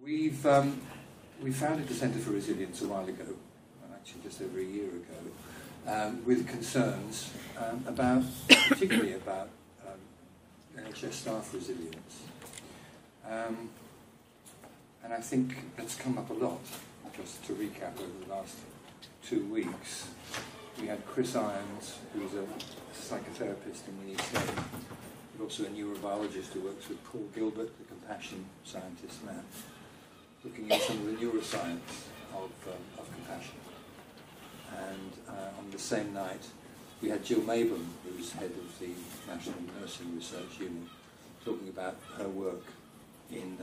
We founded the Centre for Resilience a while ago, actually just over a year ago, with concerns particularly about NHS staff resilience. And I think that's come up a lot. Just to recap, over the last 2 weeks, we had Chris Irons, who's a psychotherapist in the East End, but also a neurobiologist who works with Paul Gilbert, the compassion scientist man, looking at some of the neuroscience of compassion. And on the same night, we had Jill Mabon, who's head of the National Nursing Research Unit, talking about her work in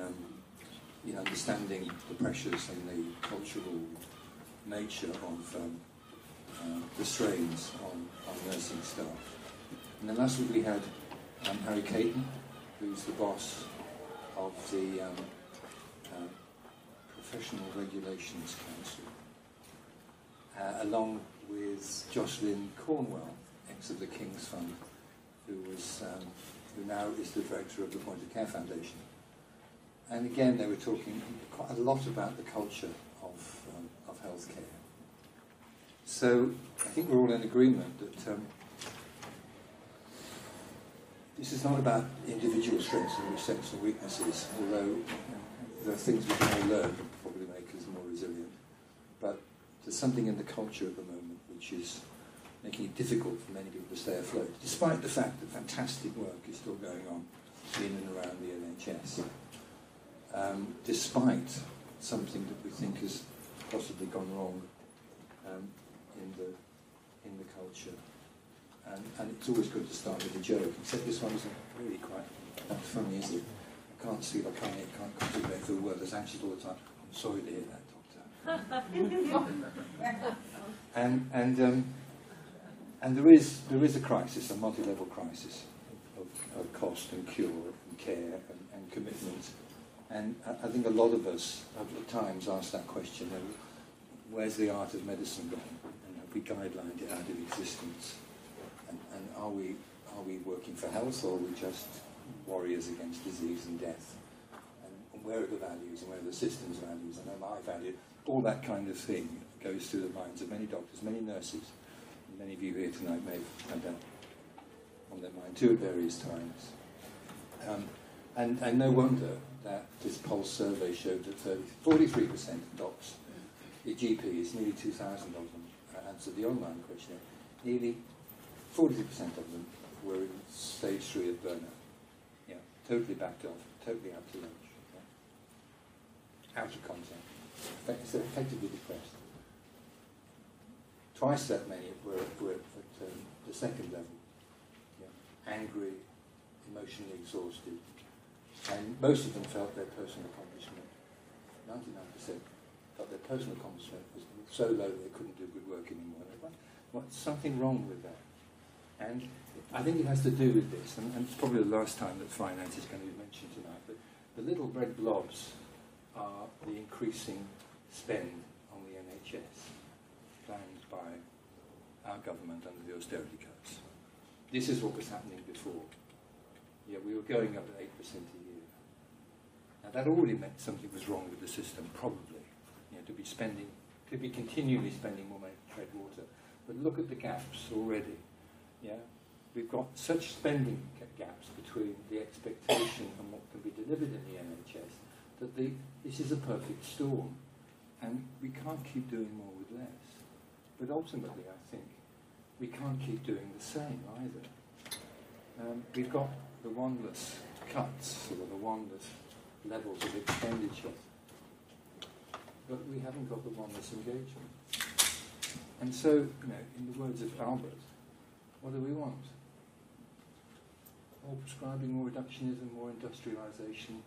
understanding the pressures and the cultural nature of the strains on nursing staff. And then last week we had Harry Caton, who's the boss of the Professional Regulations Council, along with Jocelyn Cornwell, ex of the King's Fund, who now is the director of the Point of Care Foundation. And again, they were talking quite a lot about the culture of healthcare. So I think we're all in agreement that this is not about individual strengths and weaknesses, although there are things we can all learn that probably make us more resilient. But there's something in the culture at the moment which is making it difficult for many people to stay afloat, despite the fact that fantastic work is still going on in and around the NHS. Despite something that we think has possibly gone wrong in the culture. And it's always good to start with a joke, except this one isn't really quite that funny, is it? I can't see, I can't concentrate for the word. There's anxious all the time. I'm sorry to hear that, Doctor. And there is a crisis, a multi-level crisis of cost and cure and care and commitment. And I think a lot of us have at times asked that question, where's the art of medicine gone? And have we guidelined it out of existence? And are we working for health, or are we just warriors against disease and death? And where are the values, and where are the system's values, and am I valued? All that kind of thing goes through the minds of many doctors, many nurses, and many of you here tonight may have had that on their mind too at various times. And no wonder that this Pulse survey showed that 43% of docs, the GPs, nearly 2,000 of them, answered the online questionnaire. Nearly 40% of them were in stage 3 of burnout. Yeah, totally backed off, totally out to lunch. Yeah. Out of contact. So effectively depressed. Twice that many were at the second level. Yeah. Angry, emotionally exhausted. And most of them felt their personal accomplishment, 99% felt their personal accomplishment was so low they couldn't do good work anymore. What's something wrong with that? And I think it has to do with this, and it's probably the last time that finance is going to be mentioned tonight, but the little red blobs are the increasing spend on the NHS planned by our government under the austerity cuts. This is what was happening before. Yeah, we were going up at 8% a year. Now that already meant something was wrong with the system, probably. You know, to be continually spending more money to tread water. But look at the gaps already. Yeah, we've got such spending gaps between the expectation and what can be delivered in the NHS that this is a perfect storm, and we can't keep doing more with less. But ultimately, I think we can't keep doing the same either. We've got the wandless cuts, or the wandless levels of expenditure, but we haven't got the wandless engagement. And so, in the words of Albert, what do we want? More prescribing, more reductionism, more industrialisation,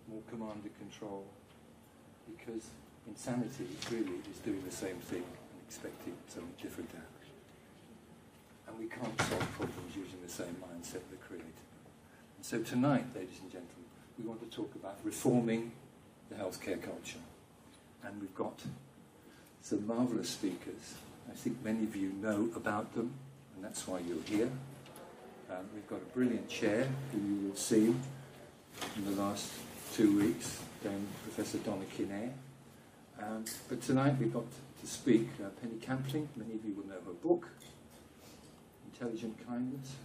more command and control, because insanity really is doing the same thing and expecting something different to happen. And we can't solve problems using the same mindset that created them. And so tonight, ladies and gentlemen, we want to talk about reforming the healthcare culture. And we've got some marvellous speakers. I think many of you know about them, and that's why you're here. We've got a brilliant chair who you will see in the last 2 weeks, Professor Donna Kinnair. But tonight we've got to speak Penny Campling. Many of you will know her book, Intelligent Kindness.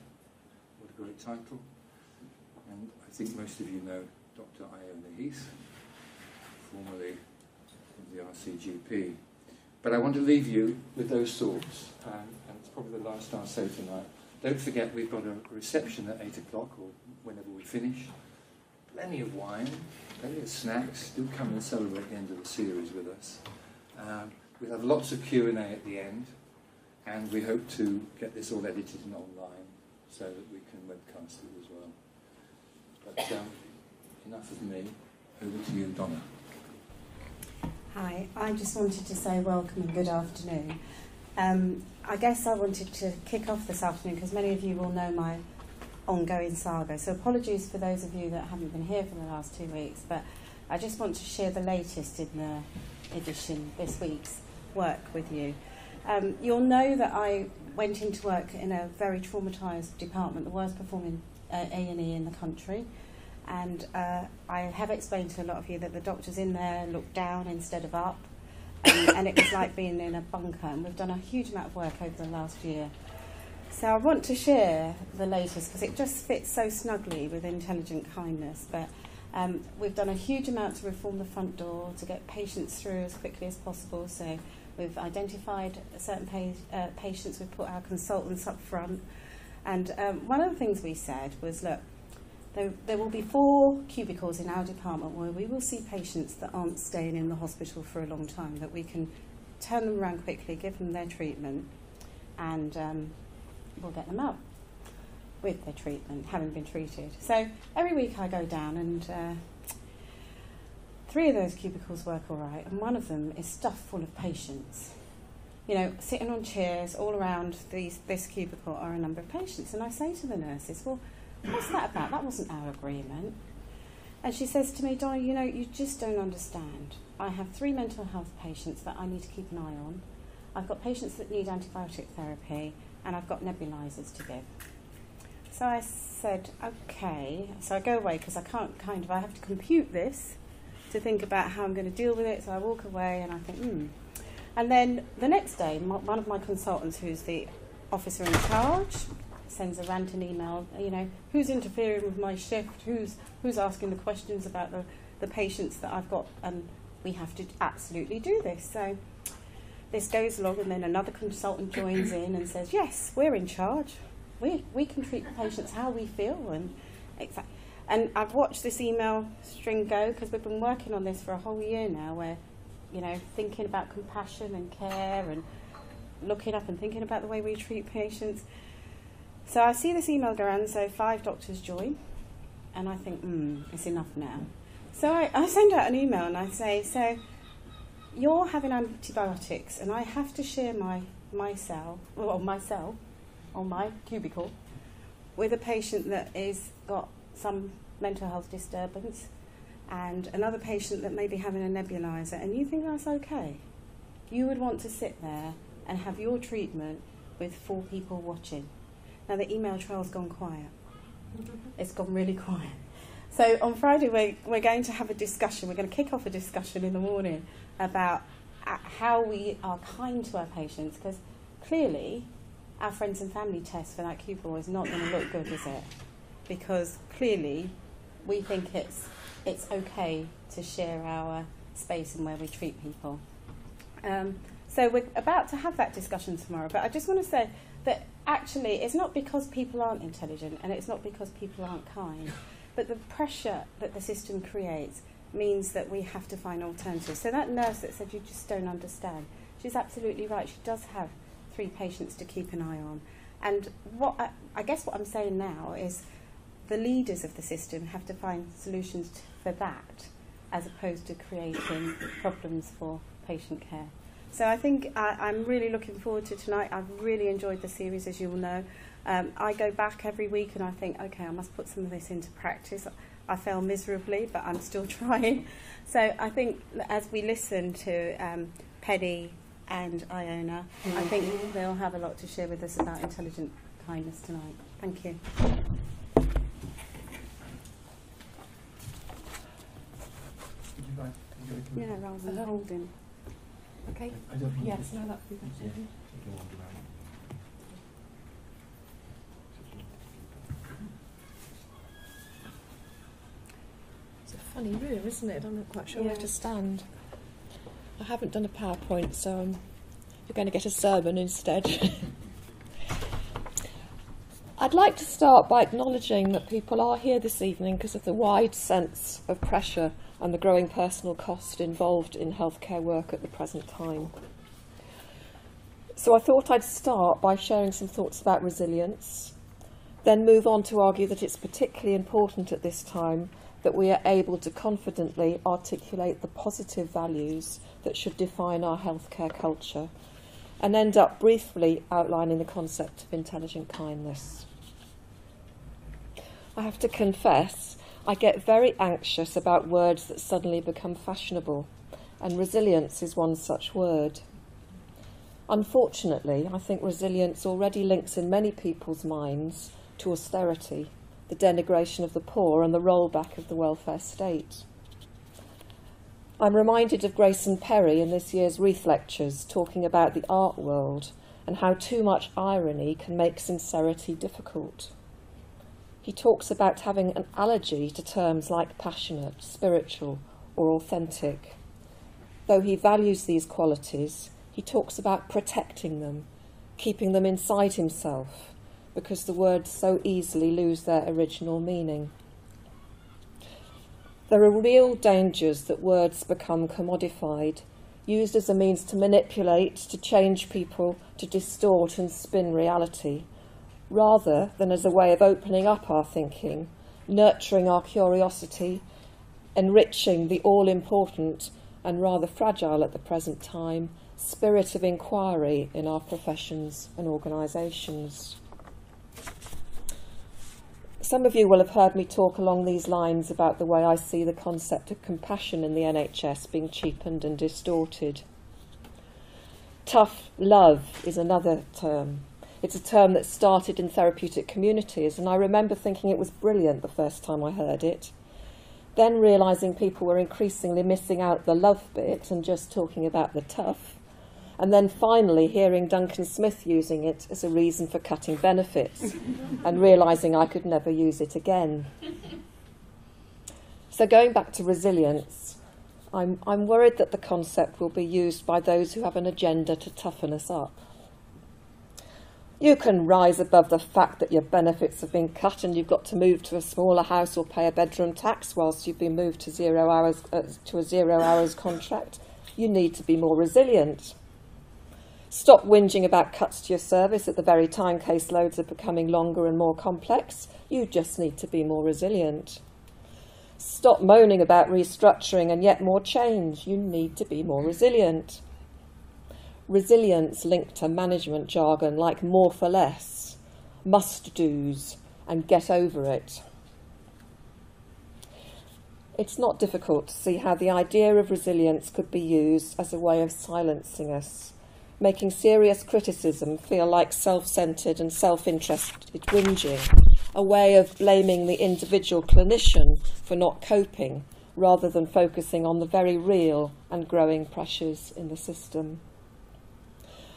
What a great title. And I think most of you know Dr. Iona Heath, formerly of the RCGP. But I want to leave you with those thoughts, and it's probably the last I'll say tonight. Don't forget we've got a reception at 8 o'clock or whenever we finish. Plenty of wine, plenty of snacks. Do come and celebrate the end of the series with us. We'll have lots of Q&A at the end, and we hope to get this all edited and online so that we can webcast it as well. But enough of me. Over to you, Donna. Hi, I just wanted to say welcome and good afternoon. I guess I wanted to kick off this afternoon because many of you will know my ongoing saga. So apologies for those of you that haven't been here for the last 2 weeks, but I just want to share the latest in the edition, this week's work with you. You'll know that I went into work in a very traumatised department, the worst performing A&E in the country. And I have explained to a lot of you that the doctors in there looked down instead of up, and it was like being in a bunker, and we've done a huge amount of work over the last year. So I want to share the latest because it just fits so snugly with Intelligent Kindness, but we've done a huge amount to reform the front door, to get patients through as quickly as possible. So we've identified certain patients, we've put our consultants up front, and one of the things we said was, look, there will be 4 cubicles in our department where we will see patients that aren't staying in the hospital for a long time, that we can turn them around quickly, give them their treatment, and we'll get them out with their treatment, having been treated. So every week I go down, and 3 of those cubicles work all right, and one of them is stuffed full of patients. You know, sitting on chairs all around this cubicle are a number of patients, and I say to the nurses, well, what's that about? That wasn't our agreement. And she says to me, Donna, you know, you just don't understand. I have 3 mental health patients that I need to keep an eye on. I've got patients that need antibiotic therapy, and I've got nebulizers to give. So I said, okay. So I go away because I can't I have to compute this to think about how I'm going to deal with it. So I walk away and I think, And then the next day, one of my consultants, who's the officer in charge, sends a ranting email, you know, who's interfering with my shift, who's asking the questions about the patients that I've got, and we have to absolutely do this. So this goes along, and then another consultant joins in and says, yes, we're in charge. We can treat the patients how we feel. And I've watched this email string go because we've been working on this for a whole year now, where, you know, thinking about compassion and care and looking up and thinking about the way we treat patients. So I see this email go around, so 5 doctors join, and I think, it's enough now. So I send out an email and I say, so you're having antibiotics, and I have to share my cell on my cubicle with a patient that is got some mental health disturbance and another patient that may be having a nebulizer, and you think that's okay? You would want to sit there and have your treatment with 4 people watching. Now the email trail's gone quiet. It's gone really quiet. So on Friday we're going to have a discussion. We're going to kick off a discussion in the morning about how we are kind to our patients, because clearly our friends and family test for that cubicle is not going to look good, is it? Because clearly we think it's okay to share our space and where we treat people. So we're about to have that discussion tomorrow, but I just want to say that actually it's not because people aren't intelligent and it's not because people aren't kind, but the pressure that the system creates means that we have to find alternatives. So that nurse that said you just don't understand, she's absolutely right. She does have 3 patients to keep an eye on. And I guess what I'm saying now is the leaders of the system have to find solutions for that, as opposed to creating problems for patient care. So I think I'm really looking forward to tonight. I've really enjoyed the series, as you will know. I go back every week and I think, okay, I must put some of this into practice. I fail miserably, but I'm still trying. So I think as we listen to Penny and Iona, I think they'll have a lot to share with us about intelligent kindness tonight. Thank you. Yeah, rather than holding. Okay. Yes, no, that would be better. It's a funny room, isn't it? I'm not quite sure where to stand. I haven't done a PowerPoint, so you're going to get a sermon instead. I'd like to start by acknowledging that people are here this evening because of the wide sense of pressure and the growing personal cost involved in healthcare work at the present time. So I thought I'd start by sharing some thoughts about resilience, then move on to argue that it's particularly important at this time that we are able to confidently articulate the positive values that should define our healthcare culture, and end up briefly outlining the concept of intelligent kindness. I have to confess, I get very anxious about words that suddenly become fashionable, and resilience is one such word. Unfortunately, I think resilience already links in many people's minds to austerity, the denigration of the poor and the rollback of the welfare state. I'm reminded of Grayson Perry in this year's Reith Lectures talking about the art world and how too much irony can make sincerity difficult. He talks about having an allergy to terms like passionate, spiritual, or authentic. Though he values these qualities, he talks about protecting them, keeping them inside himself, because the words so easily lose their original meaning. There are real dangers that words become commodified, used as a means to manipulate, to change people, to distort and spin reality, rather than as a way of opening up our thinking, nurturing our curiosity, enriching the all-important and rather fragile at the present time spirit of inquiry in our professions and organisations. Some of you will have heard me talk along these lines about the way I see the concept of compassion in the NHS being cheapened and distorted. Tough love is another term. It's a term that started in therapeutic communities, and I remember thinking it was brilliant the first time I heard it. Then realising people were increasingly missing out the love bit and just talking about the tough. And then finally hearing Duncan Smith using it as a reason for cutting benefits and realising I could never use it again. So going back to resilience, I'm worried that the concept will be used by those who have an agenda to toughen us up. You can rise above the fact that your benefits have been cut and you've got to move to a smaller house or pay a bedroom tax whilst you've been moved to a 0 hours contract. You need to be more resilient. Stop whinging about cuts to your service at the very time caseloads are becoming longer and more complex. You just need to be more resilient. Stop moaning about restructuring and yet more change. You need to be more resilient. Resilience linked to management jargon like more for less, must-dos, and get over it. It's not difficult to see how the idea of resilience could be used as a way of silencing us, making serious criticism feel like self-centred and self-interested whinging, a way of blaming the individual clinician for not coping, rather than focusing on the very real and growing pressures in the system.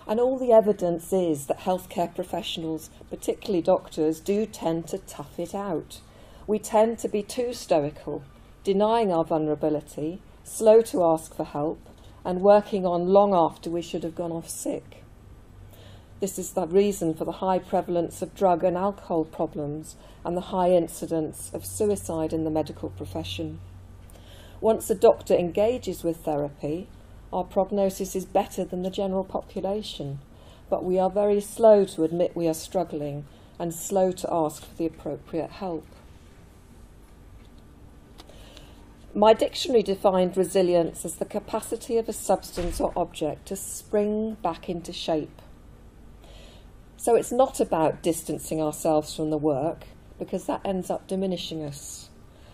And all the evidence is that healthcare professionals, particularly doctors, do tend to tough it out. We tend to be too stoical, denying our vulnerability, slow to ask for help, and working on long after we should have gone off sick. This is the reason for the high prevalence of drug and alcohol problems and the high incidence of suicide in the medical profession. Once a doctor engages with therapy, our prognosis is better than the general population, but we are very slow to admit we are struggling and slow to ask for the appropriate help. My dictionary defined resilience as the capacity of a substance or object to spring back into shape. So it's not about distancing ourselves from the work, because that ends up diminishing us.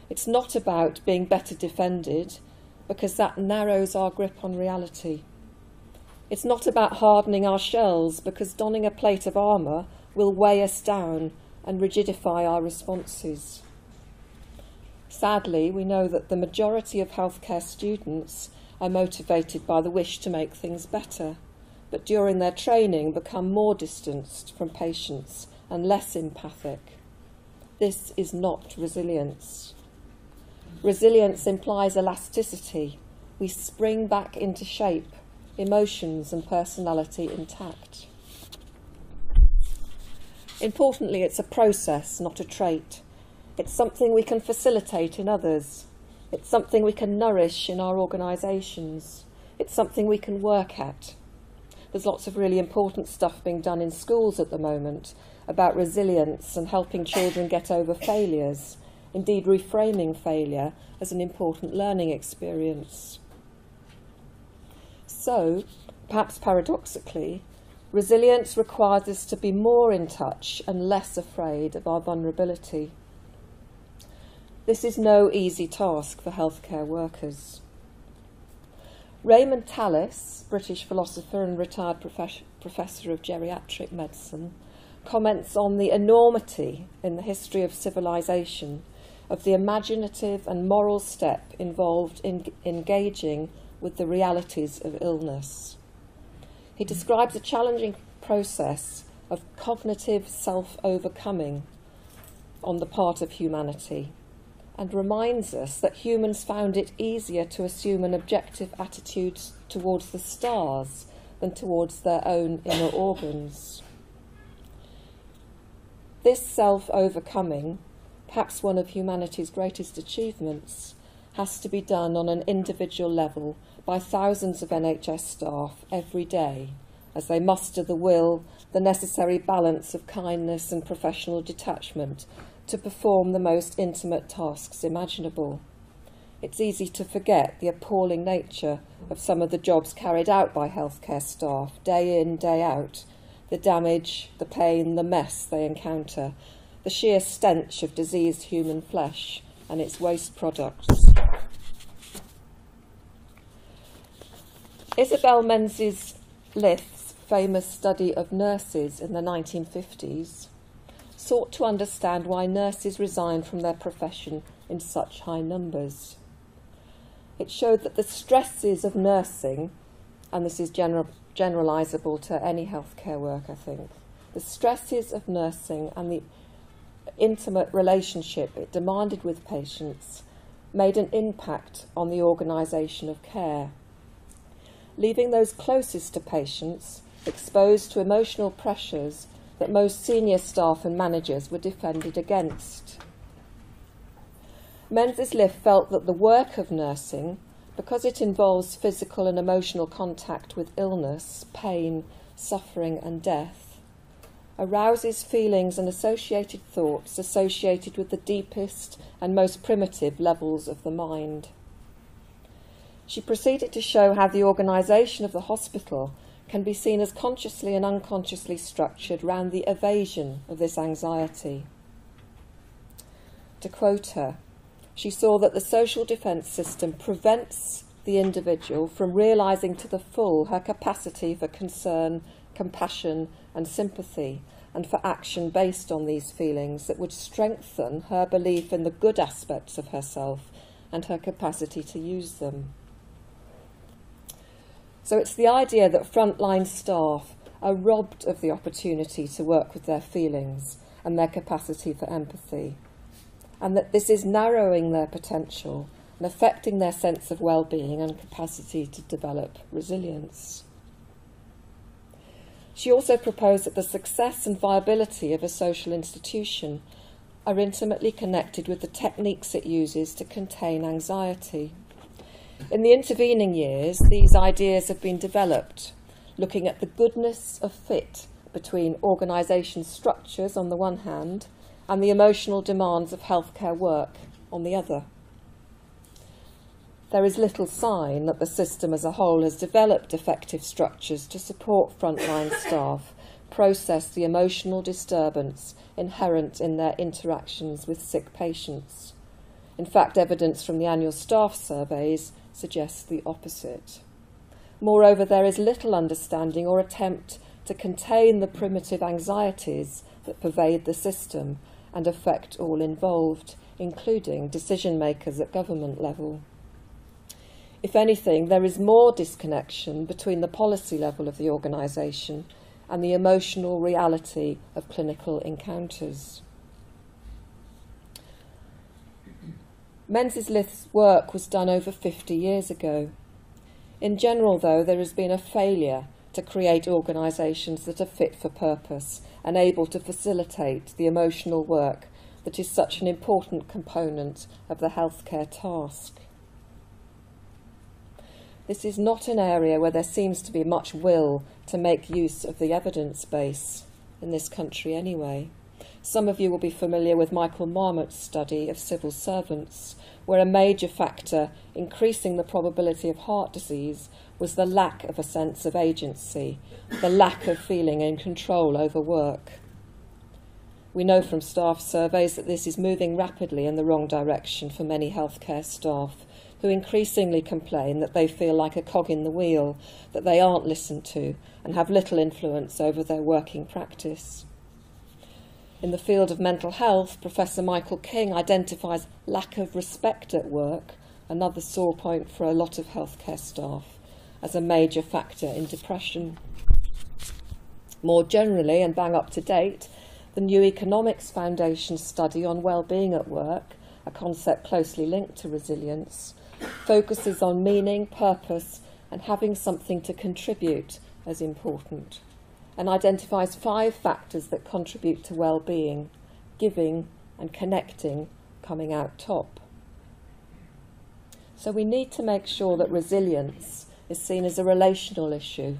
It's not about being better defended, because that narrows our grip on reality. It's not about hardening our shells, because donning a plate of armour will weigh us down and rigidify our responses. Sadly, we know that the majority of healthcare students are motivated by the wish to make things better, but during their training become more distanced from patients and less empathic. This is not resilience. Resilience implies elasticity. We spring back into shape, emotions and personality intact. Importantly, it's a process, not a trait. It's something we can facilitate in others. It's something we can nourish in our organisations. It's something we can work at. There's lots of really important stuff being done in schools at the moment about resilience and helping children get over failures, indeed reframing failure as an important learning experience. So, perhaps paradoxically, resilience requires us to be more in touch and less afraid of our vulnerability. This is no easy task for healthcare workers. Raymond Tallis, British philosopher and retired professor of geriatric medicine, comments on the enormity in the history of civilization of the imaginative and moral step involved in engaging with the realities of illness. He describes a challenging process of cognitive self-overcoming on the part of humanity, and reminds us that humans found it easier to assume an objective attitude towards the stars than towards their own inner organs. This self-overcoming, perhaps one of humanity's greatest achievements, has to be done on an individual level by thousands of NHS staff every day as they muster the will, the necessary balance of kindness and professional detachment to perform the most intimate tasks imaginable. It's easy to forget the appalling nature of some of the jobs carried out by healthcare staff, day in, day out, the damage, the pain, the mess they encounter, the sheer stench of diseased human flesh and its waste products. Isabel Menzies Lith's famous study of nurses in the 1950s sought to understand why nurses resigned from their profession in such high numbers. It showed that the stresses of nursing, and this is generalisable to any healthcare work, I think, the stresses of nursing and the intimate relationship it demanded with patients made an impact on the organisation of care, leaving those closest to patients exposed to emotional pressures that most senior staff and managers were defended against. Menzies-Liff felt that the work of nursing, because it involves physical and emotional contact with illness, pain, suffering and death, arouses feelings and associated thoughts associated with the deepest and most primitive levels of the mind. She proceeded to show how the organisation of the hospital can be seen as consciously and unconsciously structured round the evasion of this anxiety. To quote her, she saw that the social defence system prevents the individual from realising to the full her capacity for concern, compassion and sympathy, and for action based on these feelings that would strengthen her belief in the good aspects of herself and her capacity to use them. So it's the idea that frontline staff are robbed of the opportunity to work with their feelings and their capacity for empathy, and that this is narrowing their potential and affecting their sense of well-being and capacity to develop resilience. She also proposed that the success and viability of a social institution are intimately connected with the techniques it uses to contain anxiety. In the intervening years, these ideas have been developed, looking at the goodness of fit between organisation structures on the one hand and the emotional demands of healthcare work on the other. There is little sign that the system as a whole has developed effective structures to support frontline staff process the emotional disturbance inherent in their interactions with sick patients. In fact, evidence from the annual staff surveys suggests the opposite. Moreover, there is little understanding or attempt to contain the primitive anxieties that pervade the system and affect all involved, including decision makers at government level. If anything, there is more disconnection between the policy level of the organisation and the emotional reality of clinical encounters. Menzies-Lith's work was done over 50 years ago. In general, though, there has been a failure to create organisations that are fit for purpose and able to facilitate the emotional work that is such an important component of the healthcare task. This is not an area where there seems to be much will to make use of the evidence base, in this country anyway. Some of you will be familiar with Michael Marmot's study of civil servants, where a major factor increasing the probability of heart disease was the lack of a sense of agency, the lack of feeling in control over work. We know from staff surveys that this is moving rapidly in the wrong direction for many healthcare staff, who increasingly complain that they feel like a cog in the wheel, that they aren't listened to and have little influence over their working practice. In the field of mental health, Professor Michael King identifies lack of respect at work, another sore point for a lot of healthcare staff, as a major factor in depression. More generally, and bang up to date, the New Economics Foundation study on well-being at work, a concept closely linked to resilience, focuses on meaning, purpose, and having something to contribute as important, and identifies 5 factors that contribute to well-being, giving and connecting coming out top. So we need to make sure that resilience is seen as a relational issue.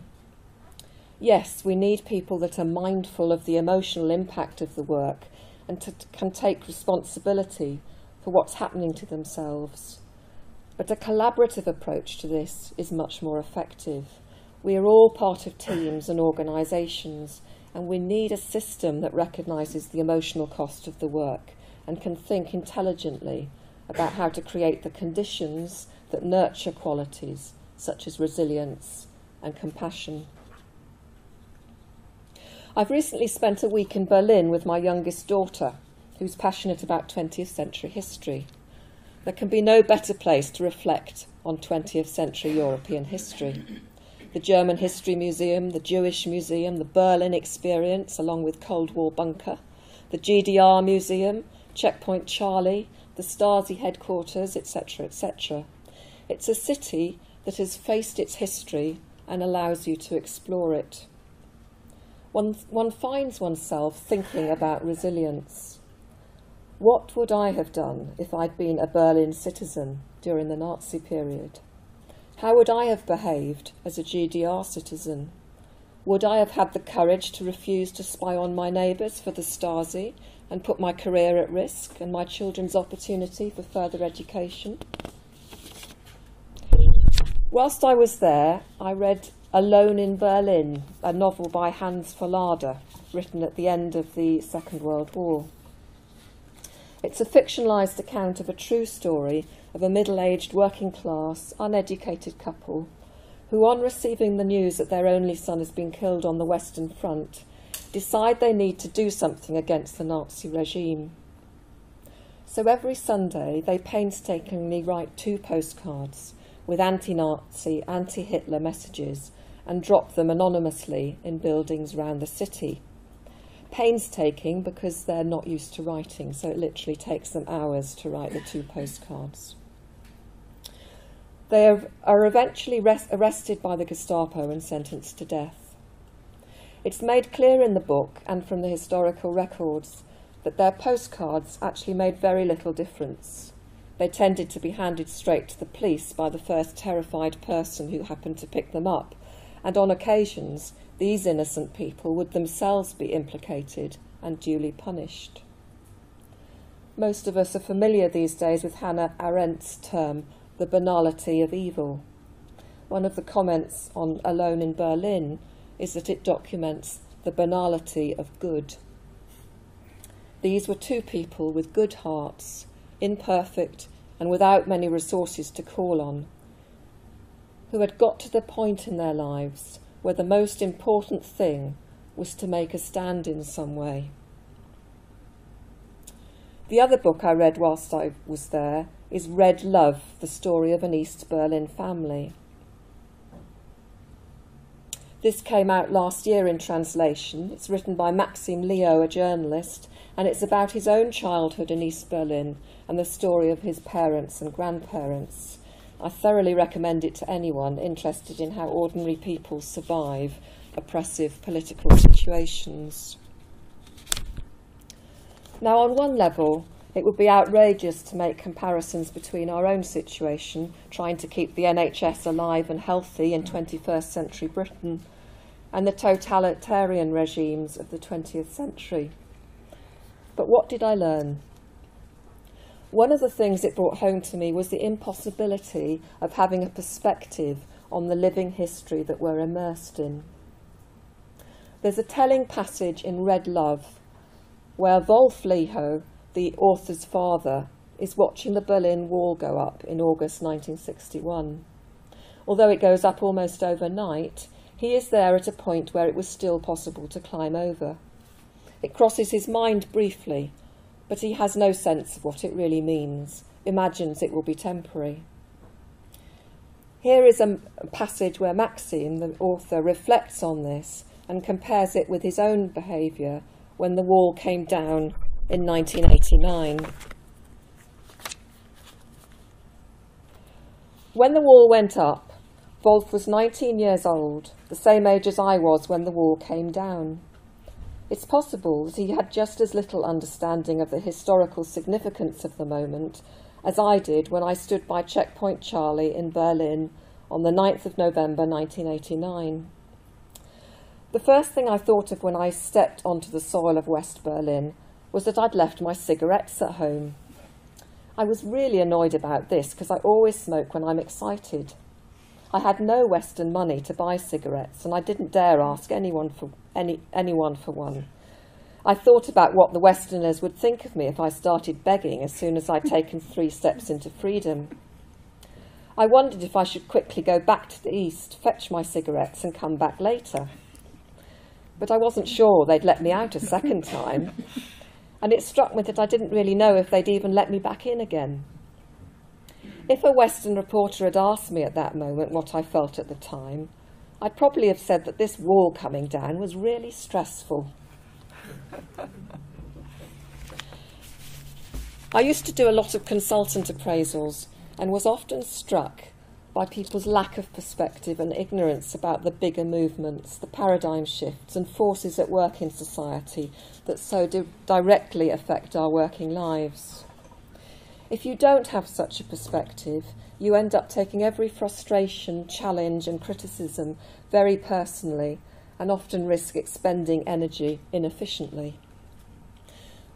Yes, we need people that are mindful of the emotional impact of the work and can take responsibility for what's happening to themselves. But a collaborative approach to this is much more effective. We are all part of teams and organisations, and we need a system that recognises the emotional cost of the work and can think intelligently about how to create the conditions that nurture qualities such as resilience and compassion. I've recently spent a week in Berlin with my youngest daughter, who's passionate about 20th century history. There can be no better place to reflect on 20th century European history. The German History Museum, the Jewish Museum, the Berlin Experience, along with Cold War Bunker, the GDR Museum, Checkpoint Charlie, the Stasi headquarters, etc., etc. It's a city that has faced its history and allows you to explore it. One finds oneself thinking about resilience. What would I have done if I'd been a Berlin citizen during the Nazi period? How would I have behaved as a GDR citizen? Would I have had the courage to refuse to spy on my neighbours for the Stasi and put my career at risk and my children's opportunity for further education? Whilst I was there, I read Alone in Berlin, a novel by Hans Verlader, written at the end of the Second World War. It's a fictionalised account of a true story of a middle-aged, working-class, uneducated couple who, on receiving the news that their only son has been killed on the Western Front, decide they need to do something against the Nazi regime. So every Sunday they painstakingly write 2 postcards with anti-Nazi, anti-Hitler messages and drop them anonymously in buildings round the city. Painstaking because they're not used to writing, so it literally takes them hours to write the 2 postcards. They are eventually arrested by the Gestapo and sentenced to death. It's made clear in the book and from the historical records that their postcards actually made very little difference. They tended to be handed straight to the police by the first terrified person who happened to pick them up, and on occasions these innocent people would themselves be implicated and duly punished. Most of us are familiar these days with Hannah Arendt's term, the banality of evil. One of the comments on Alone in Berlin is that it documents the banality of good. These were 2 people with good hearts, imperfect and without many resources to call on, who had got to the point in their lives where the most important thing was to make a stand in some way. The other book I read whilst I was there is Red Love, the story of an East Berlin family. This came out last year in translation. It's written by Maxim Leo, a journalist, and it's about his own childhood in East Berlin and the story of his parents and grandparents. I thoroughly recommend it to anyone interested in how ordinary people survive oppressive political situations. Now, on one level, it would be outrageous to make comparisons between our own situation, trying to keep the NHS alive and healthy in 21st century Britain, and the totalitarian regimes of the 20th century. But what did I learn? One of the things it brought home to me was the impossibility of having a perspective on the living history that we're immersed in. There's a telling passage in Red Love where Wolf Leho, the author's father, is watching the Berlin Wall go up in August 1961. Although it goes up almost overnight, he is there at a point where it was still possible to climb over. It crosses his mind briefly, but he has no sense of what it really means, imagines it will be temporary. Here is a passage where Maxim, the author, reflects on this and compares it with his own behaviour when the wall came down in 1989. When the wall went up, Wolf was 19 years old, the same age as I was when the wall came down. It's possible that he had just as little understanding of the historical significance of the moment as I did when I stood by Checkpoint Charlie in Berlin on the 9th of November 1989. The first thing I thought of when I stepped onto the soil of West Berlin was that I'd left my cigarettes at home. I was really annoyed about this because I always smoke when I'm excited. I had no Western money to buy cigarettes, and I didn't dare ask anyone for one. I thought about what the Westerners would think of me if I started begging as soon as I'd taken 3 steps into freedom. I wondered if I should quickly go back to the East, fetch my cigarettes and come back later. But I wasn't sure they'd let me out a second time, and it struck me that I didn't really know if they'd even let me back in again. If a Western reporter had asked me at that moment what I felt at the time, I'd probably have said that this wall coming down was really stressful. I used to do a lot of consultant appraisals and was often struck by people's lack of perspective and ignorance about the bigger movements, the paradigm shifts and forces at work in society that so directly affect our working lives. If you don't have such a perspective, you end up taking every frustration, challenge and criticism very personally and often risk expending energy inefficiently.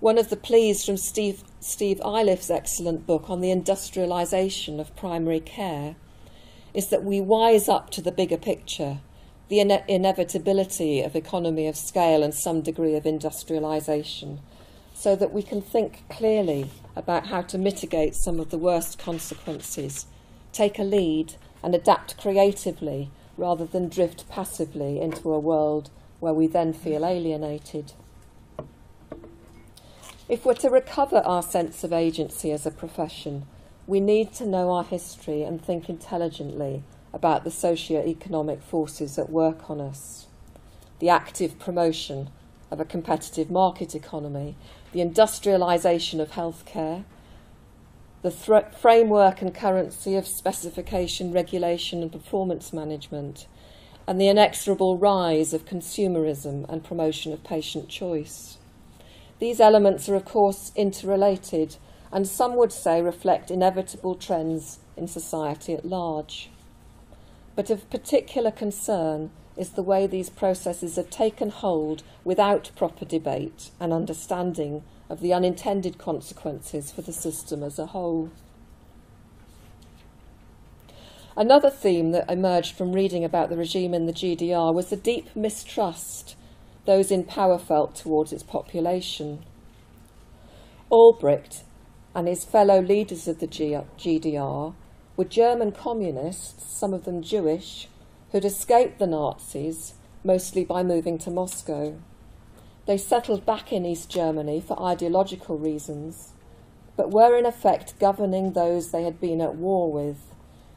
One of the pleas from Steve Iliff's excellent book on the industrialisation of primary care is that we wise up to the bigger picture, the inevitability of economy of scale and some degree of industrialisation, so that we can think clearly about how to mitigate some of the worst consequences, take a lead and adapt creatively rather than drift passively into a world where we then feel alienated. If we're to recover our sense of agency as a profession, we need to know our history and think intelligently about the socio-economic forces at work on us. The active promotion of a competitive market economy, the industrialisation of healthcare, the framework and currency of specification, regulation and performance management, and the inexorable rise of consumerism and promotion of patient choice. These elements are, of course, interrelated and some would say reflect inevitable trends in society at large. But of particular concern is the way these processes have taken hold without proper debate and understanding of the unintended consequences for the system as a whole. Another theme that emerged from reading about the regime in the GDR was the deep mistrust those in power felt towards its population. Albrecht and his fellow leaders of the GDR were German communists, some of them Jewish, who'd escaped the Nazis, mostly by moving to Moscow. They settled back in East Germany for ideological reasons, but were in effect governing those they had been at war with,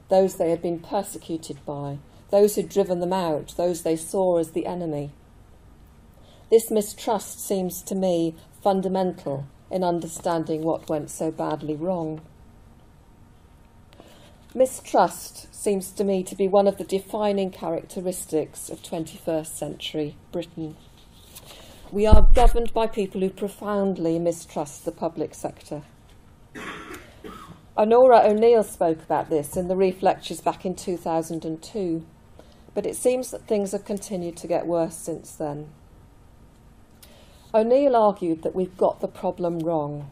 those they had been persecuted by, those who'd driven them out, those they saw as the enemy. This mistrust seems to me fundamental in understanding what went so badly wrong. Mistrust seems to me to be one of the defining characteristics of 21st century Britain. We are governed by people who profoundly mistrust the public sector. Honora O'Neill spoke about this in the Reef Lectures back in 2002, but it seems that things have continued to get worse since then. O'Neill argued that we've got the problem wrong.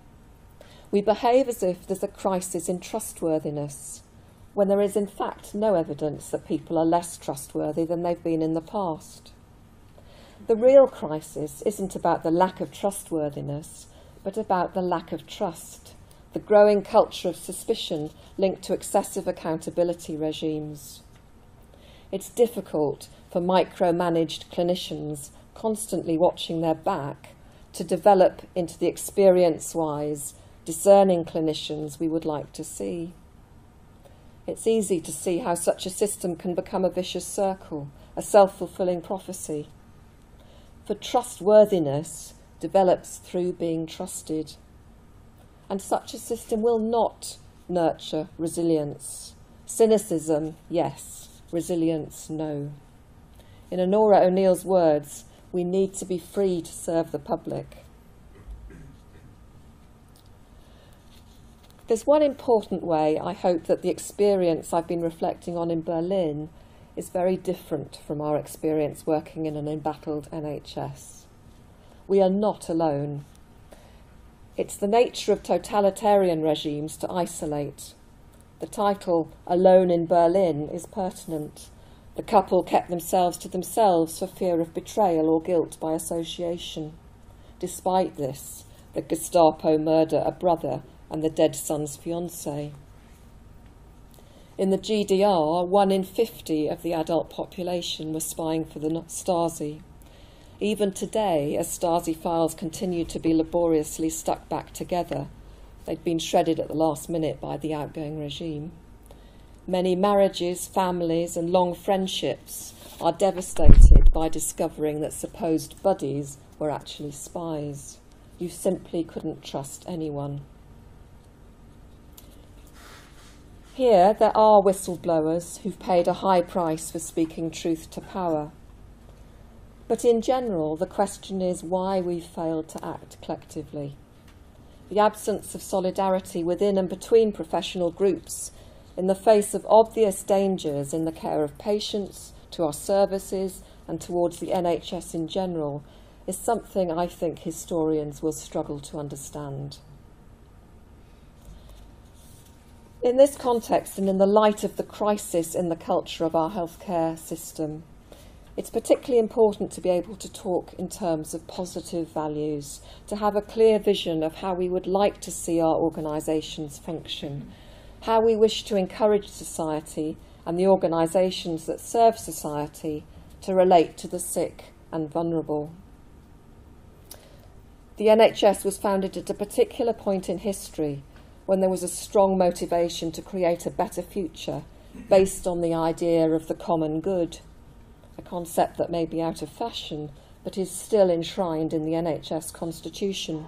We behave as if there's a crisis in trustworthiness, when there is in fact no evidence that people are less trustworthy than they've been in the past. The real crisis isn't about the lack of trustworthiness, but about the lack of trust, the growing culture of suspicion linked to excessive accountability regimes. It's difficult for micromanaged clinicians constantly watching their back to develop into the experience-wise, discerning clinicians we would like to see. It's easy to see how such a system can become a vicious circle, a self-fulfilling prophecy. For trustworthiness develops through being trusted. And such a system will not nurture resilience. Cynicism, yes. Resilience, no. In Honora O'Neill's words, we need to be free to serve the public. There's one important way I hope that the experience I've been reflecting on in Berlin is very different from our experience working in an embattled NHS. We are not alone. It's the nature of totalitarian regimes to isolate. The title, Alone in Berlin, is pertinent. The couple kept themselves to themselves for fear of betrayal or guilt by association. Despite this, the Gestapo murder a brother and the dead son's fiancée. In the GDR, 1 in 50 of the adult population was spying for the Stasi. Even today, as Stasi files continue to be laboriously stuck back together, they'd been shredded at the last minute by the outgoing regime. Many marriages, families and long friendships are devastated by discovering that supposed buddies were actually spies. You simply couldn't trust anyone. Here there are whistleblowers who've paid a high price for speaking truth to power. But in general, the question is why we've failed to act collectively. The absence of solidarity within and between professional groups in the face of obvious dangers in the care of patients, to our services and towards the NHS in general is something I think historians will struggle to understand. In this context and in the light of the crisis in the culture of our healthcare system, it's particularly important to be able to talk in terms of positive values, to have a clear vision of how we would like to see our organisations function, how we wish to encourage society and the organisations that serve society to relate to the sick and vulnerable. The NHS was founded at a particular point in history when there was a strong motivation to create a better future based on the idea of the common good, a concept that may be out of fashion but is still enshrined in the NHS constitution.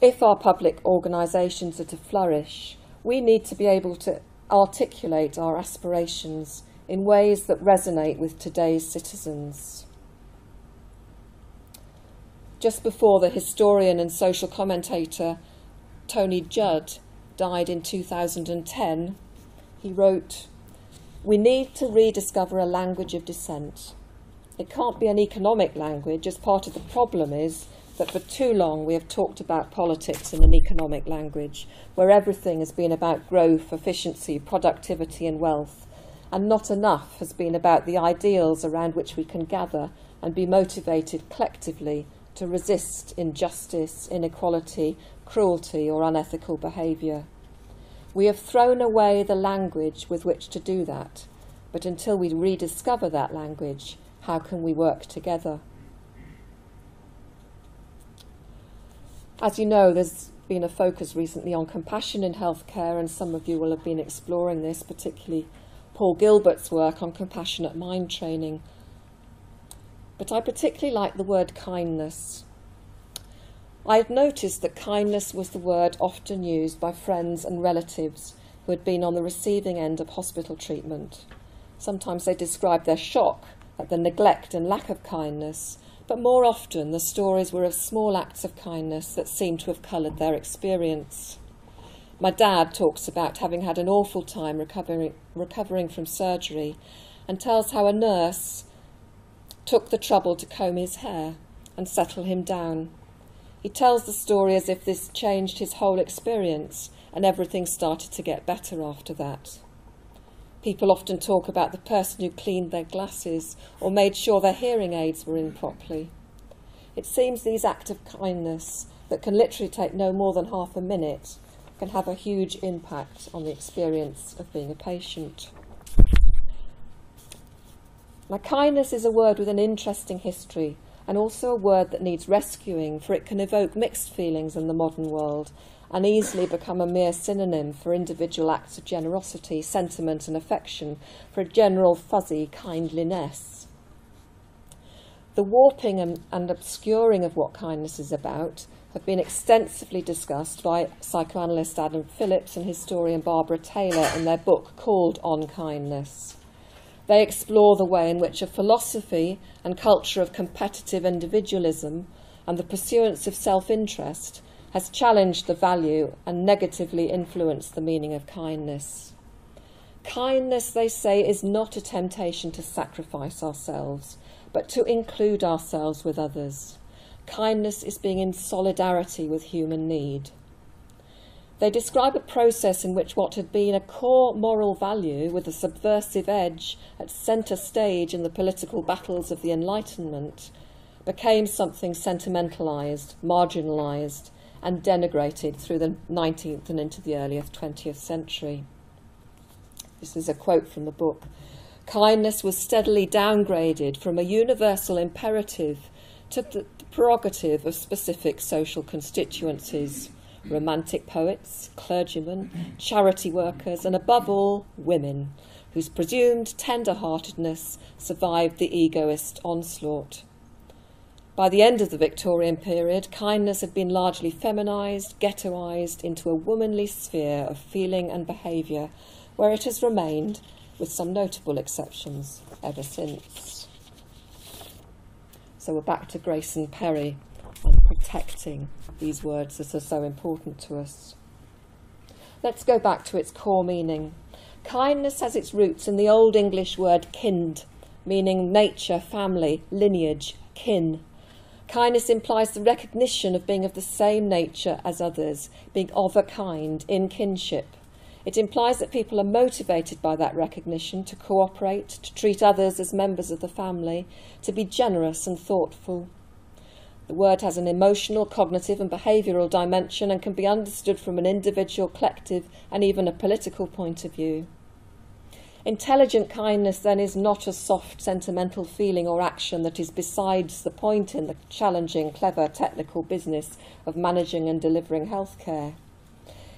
If our public organisations are to flourish, we need to be able to articulate our aspirations in ways that resonate with today's citizens. Just before the historian and social commentator Tony Judd died in 2010, he wrote, "We need to rediscover a language of dissent. It can't be an economic language, as part of the problem is that for too long we have talked about politics in an economic language, where everything has been about growth, efficiency, productivity and wealth, and not enough has been about the ideals around which we can gather and be motivated collectively to resist injustice, inequality, cruelty or unethical behaviour. We have thrown away the language with which to do that, but until we rediscover that language, how can we work together?" As you know, there's been a focus recently on compassion in healthcare, and some of you will have been exploring this, particularly Paul Gilbert's work on compassionate mind training. But I particularly like the word kindness. I had noticed that kindness was the word often used by friends and relatives who had been on the receiving end of hospital treatment. Sometimes they described their shock at the neglect and lack of kindness, but more often the stories were of small acts of kindness that seemed to have coloured their experience. My dad talks about having had an awful time recovering from surgery, and tells how a nurse took the trouble to comb his hair and settle him down. He tells the story as if this changed his whole experience, and everything started to get better after that. People often talk about the person who cleaned their glasses or made sure their hearing aids were in properly. It seems these acts of kindness that can literally take no more than half a minute can have a huge impact on the experience of being a patient. Now, kindness is a word with an interesting history, and also a word that needs rescuing, for it can evoke mixed feelings in the modern world and easily become a mere synonym for individual acts of generosity, sentiment and affection, for a general fuzzy kindliness. The warping and obscuring of what kindness is about have been extensively discussed by psychoanalyst Adam Phillips and historian Barbara Taylor in their book called On Kindness. They explore the way in which a philosophy and culture of competitive individualism and the pursuance of self-interest has challenged the value and negatively influenced the meaning of kindness. Kindness, they say, is not a temptation to sacrifice ourselves, but to include ourselves with others. Kindness is being in solidarity with human need. They describe a process in which what had been a core moral value with a subversive edge at centre stage in the political battles of the Enlightenment became something sentimentalised, marginalised, and denigrated through the 19th and into the early 20th century. This is a quote from the book. Kindness was steadily downgraded from a universal imperative to the prerogative of specific social constituencies, romantic poets, clergymen, charity workers, and above all, women, whose presumed tender-heartedness survived the egoist onslaught. By the end of the Victorian period, kindness had been largely feminised, ghettoised into a womanly sphere of feeling and behaviour, where it has remained, with some notable exceptions, ever since. So we're back to Grayson Perry and protecting these words that are so important to us. Let's go back to its core meaning. Kindness has its roots in the Old English word kind, meaning nature, family, lineage, kin. Kindness implies the recognition of being of the same nature as others, being of a kind, in kinship. It implies that people are motivated by that recognition to cooperate, to treat others as members of the family, to be generous and thoughtful. The word has an emotional, cognitive and behavioural dimension and can be understood from an individual, collective and even a political point of view. Intelligent kindness, then, is not a soft, sentimental feeling or action that is besides the point in the challenging, clever, technical business of managing and delivering healthcare.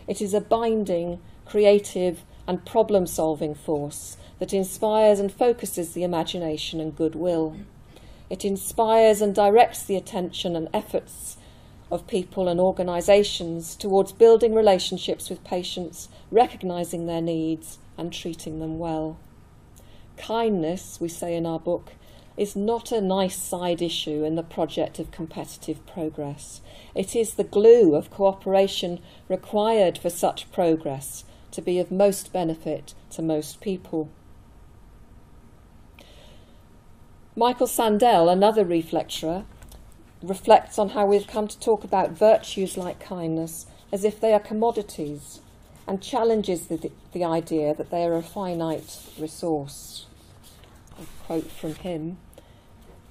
It is a binding, creative and problem-solving force that inspires and focuses the imagination and goodwill. It inspires and directs the attention and efforts of people and organisations towards building relationships with patients, recognising their needs and treating them well. Kindness, we say in our book, is not a nice side issue in the project of competitive progress. It is the glue of cooperation required for such progress to be of most benefit to most people. Michael Sandel, another Reef lecturer, reflects on how we've come to talk about virtues like kindness as if they are commodities, and challenges the idea that they are a finite resource. A quote from him.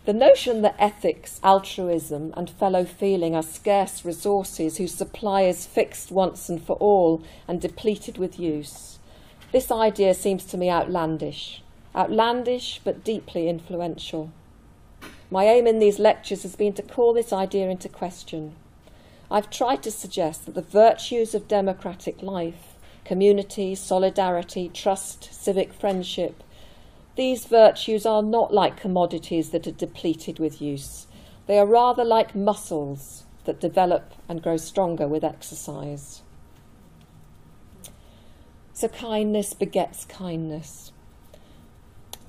The notion that ethics, altruism and fellow feeling are scarce resources whose supply is fixed once and for all and depleted with use. This idea seems to me outlandish but deeply influential. My aim in these lectures has been to call this idea into question. I've tried to suggest that the virtues of democratic life, community, solidarity, trust, civic friendship, these virtues are not like commodities that are depleted with use. They are rather like muscles that develop and grow stronger with exercise. So kindness begets kindness.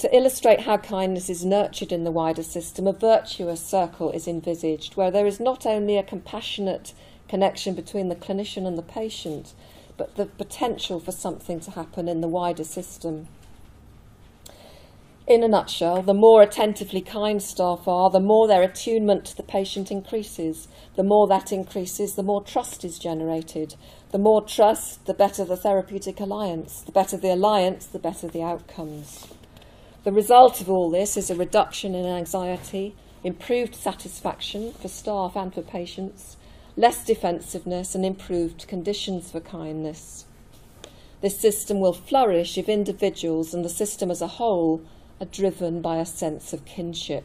To illustrate how kindness is nurtured in the wider system, a virtuous circle is envisaged, where there is not only a compassionate connection between the clinician and the patient, but the potential for something to happen in the wider system. In a nutshell, the more attentively kind staff are, the more their attunement to the patient increases. The more that increases, the more trust is generated. The more trust, the better the therapeutic alliance. The better the alliance, the better the outcomes. The result of all this is a reduction in anxiety, improved satisfaction for staff and for patients, less defensiveness and improved conditions for kindness. This system will flourish if individuals and the system as a whole are driven by a sense of kinship.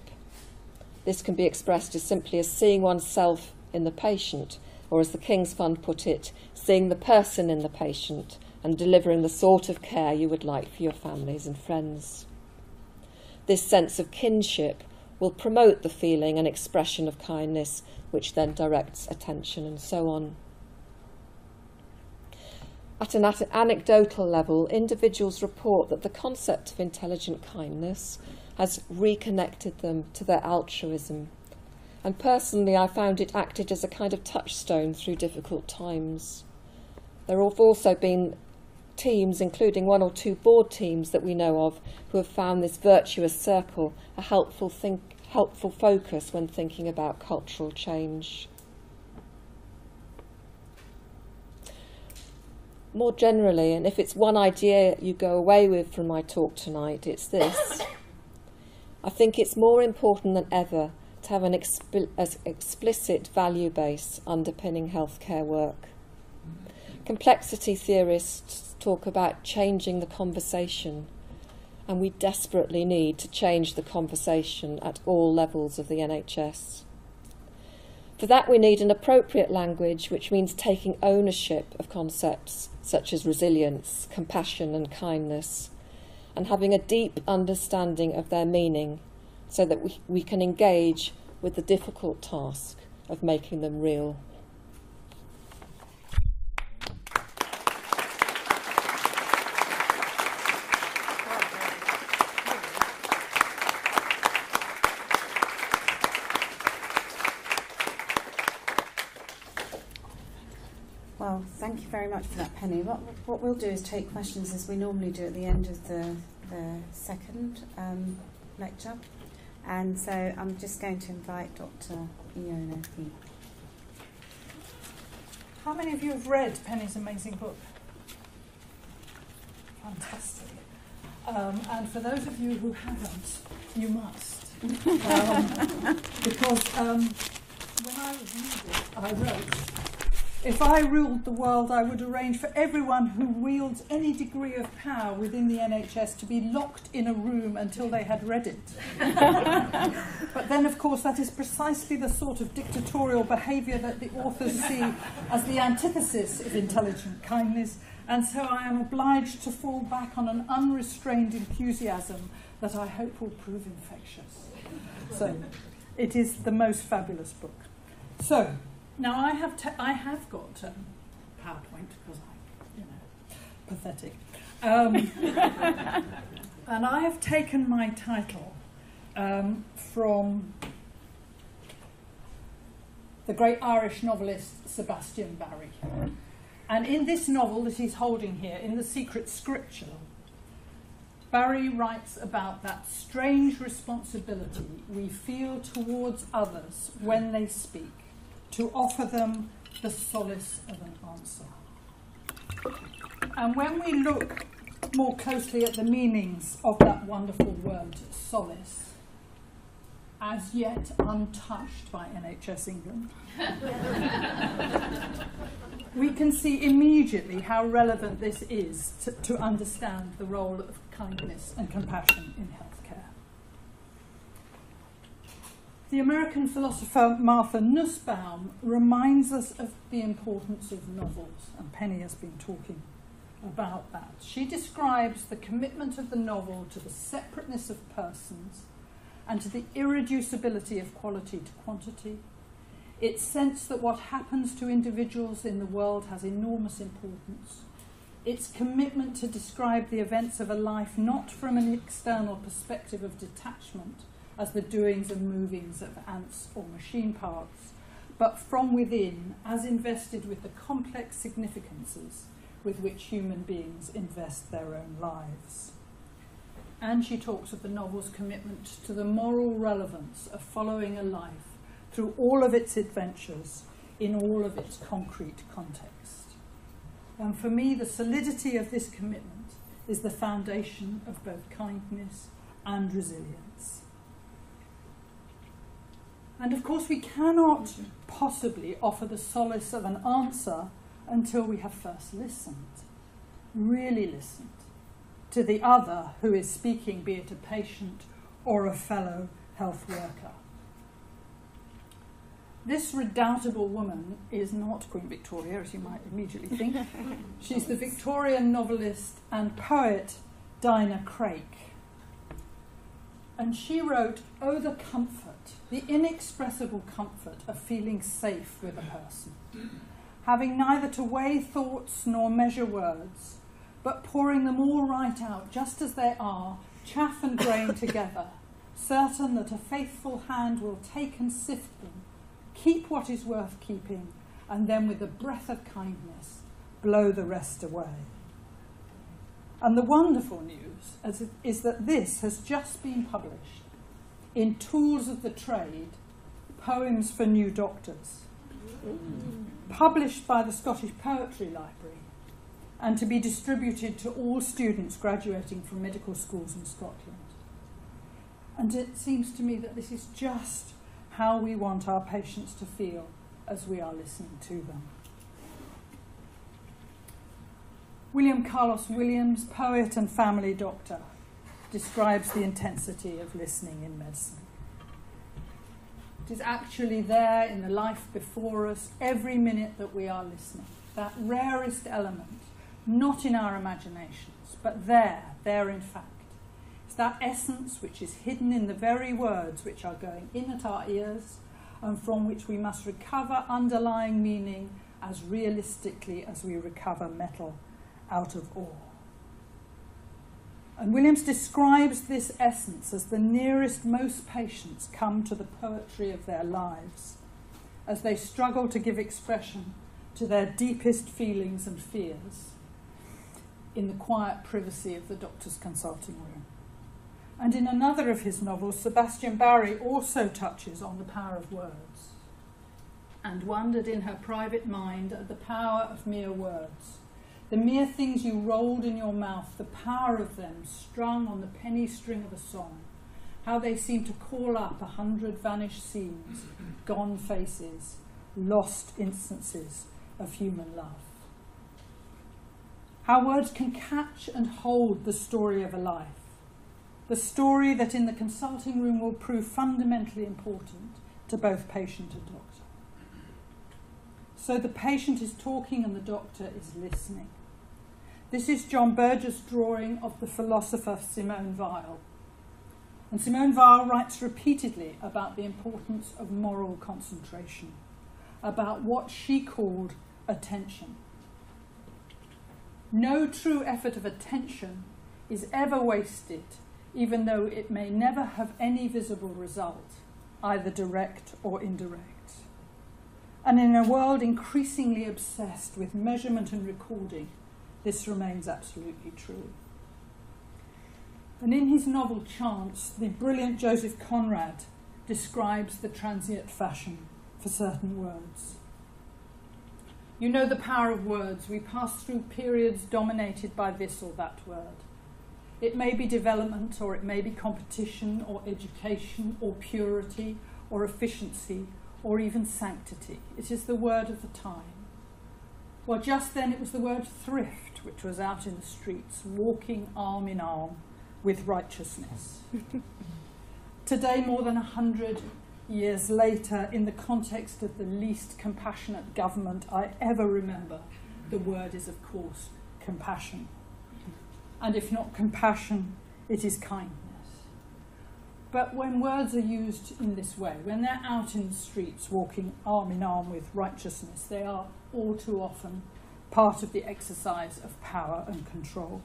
This can be expressed as simply as seeing oneself in the patient, or as the King's Fund put it, seeing the person in the patient and delivering the sort of care you would like for your families and friends. This sense of kinship will promote the feeling and expression of kindness, which then directs attention and so on. At an anecdotal level, individuals report that the concept of intelligent kindness has reconnected them to their altruism. And personally, I found it acted as a kind of touchstone through difficult times. There have also been teams, including 1 or 2 board teams that we know of, who have found this virtuous circle a helpful focus when thinking about cultural change. More generally, and if it's one idea you go away with from my talk tonight, it's this. I think it's more important than ever to have an explicit value base underpinning healthcare work. Complexity theorists talk about changing the conversation, and we desperately need to change the conversation at all levels of the NHS. For that we need an appropriate language, which means taking ownership of concepts such as resilience, compassion and kindness, and having a deep understanding of their meaning so that we can engage with the difficult task of making them real. Well, thank you very much for that, Penny. What we'll do is take questions as we normally do at the end of the second lecture. And so I'm just going to invite Dr. Iona Heath. How many of you have read Penny's amazing book? Fantastic. And for those of you who haven't, you must. Because when I reviewed it, I wrote, if I ruled the world, I would arrange for everyone who wields any degree of power within the NHS to be locked in a room until they had read it. But then, of course, that is precisely the sort of dictatorial behaviour that the authors see as the antithesis of intelligent kindness, and so I am obliged to fall back on an unrestrained enthusiasm that I hope will prove infectious. So, it is the most fabulous book. So, now I have got PowerPoint because I'm, pathetic, and I have taken my title from the great Irish novelist Sebastian Barry, and in this novel that he's holding here, in The Secret Scripture, Barry writes about that strange responsibility we feel towards others when they speak, to offer them the solace of an answer. And when we look more closely at the meanings of that wonderful word, solace, as yet untouched by NHS England, we can see immediately how relevant this is to understand the role of kindness and compassion in healthcare. The American philosopher Martha Nussbaum reminds us of the importance of novels, and Penny has been talking about that. She describes the commitment of the novel to the separateness of persons and to the irreducibility of quality to quantity, its sense that what happens to individuals in the world has enormous importance, its commitment to describe the events of a life not from an external perspective of detachment, as the doings and movings of ants or machine parts, but from within, as invested with the complex significances with which human beings invest their own lives. And she talks of the novel's commitment to the moral relevance of following a life through all of its adventures in all of its concrete context. And for me, the solidity of this commitment is the foundation of both kindness and resilience. And of course, we cannot possibly offer the solace of an answer until we have first listened, really listened, to the other who is speaking, be it a patient or a fellow health worker. This redoubtable woman is not Queen Victoria, as you might immediately think. She's the Victorian novelist and poet Dinah Crake. And she wrote, "Oh, the comfort, the inexpressible comfort of feeling safe with a person, having neither to weigh thoughts nor measure words, but pouring them all right out just as they are, chaff and grain together, certain that a faithful hand will take and sift them, keep what is worth keeping, and then with a breath of kindness blow the rest away." And the wonderful news is that this has just been published in Tools of the Trade, Poems for New Doctors, published by the Scottish Poetry Library, and to be distributed to all students graduating from medical schools in Scotland. And it seems to me that this is just how we want our patients to feel as we are listening to them. William Carlos Williams, poet and family doctor, describes the intensity of listening in medicine. It is actually there in the life before us every minute that we are listening, that rarest element, not in our imaginations, but there in fact. It's that essence which is hidden in the very words which are going in at our ears and from which we must recover underlying meaning as realistically as we recover metal out of ore. And Williams describes this essence as the nearest most patients come to the poetry of their lives as they struggle to give expression to their deepest feelings and fears in the quiet privacy of the doctor's consulting room. And in another of his novels, Sebastian Barry also touches on the power of words and wondered in her private mind at the power of mere words. The mere things you rolled in your mouth, the power of them strung on the penny string of a song, how they seem to call up 100 vanished scenes, gone faces, lost instances of human love. How words can catch and hold the story of a life, the story that in the consulting room will prove fundamentally important to both patient and doctor. So the patient is talking and the doctor is listening. This is John Berger's drawing of the philosopher Simone Weil. And Simone Weil writes repeatedly about the importance of moral concentration, about what she called attention. No true effort of attention is ever wasted, even though it may never have any visible result, either direct or indirect. And in a world increasingly obsessed with measurement and recording, this remains absolutely true. And in his novel Chance, the brilliant Joseph Conrad describes the transient fashion for certain words. You know the power of words. We pass through periods dominated by this or that word. It may be development, or it may be competition, or education, or purity, or efficiency, or even sanctity. It is the word of the time. Well, just then it was the word thrift, which was out in the streets, walking arm in arm with righteousness. Today, more than 100 years later, in the context of the least compassionate government I ever remember, the word is, of course, compassion. And if not compassion, it is kindness. But when words are used in this way, when they're out in the streets walking arm in arm with righteousness, they are all too often part of the exercise of power and control.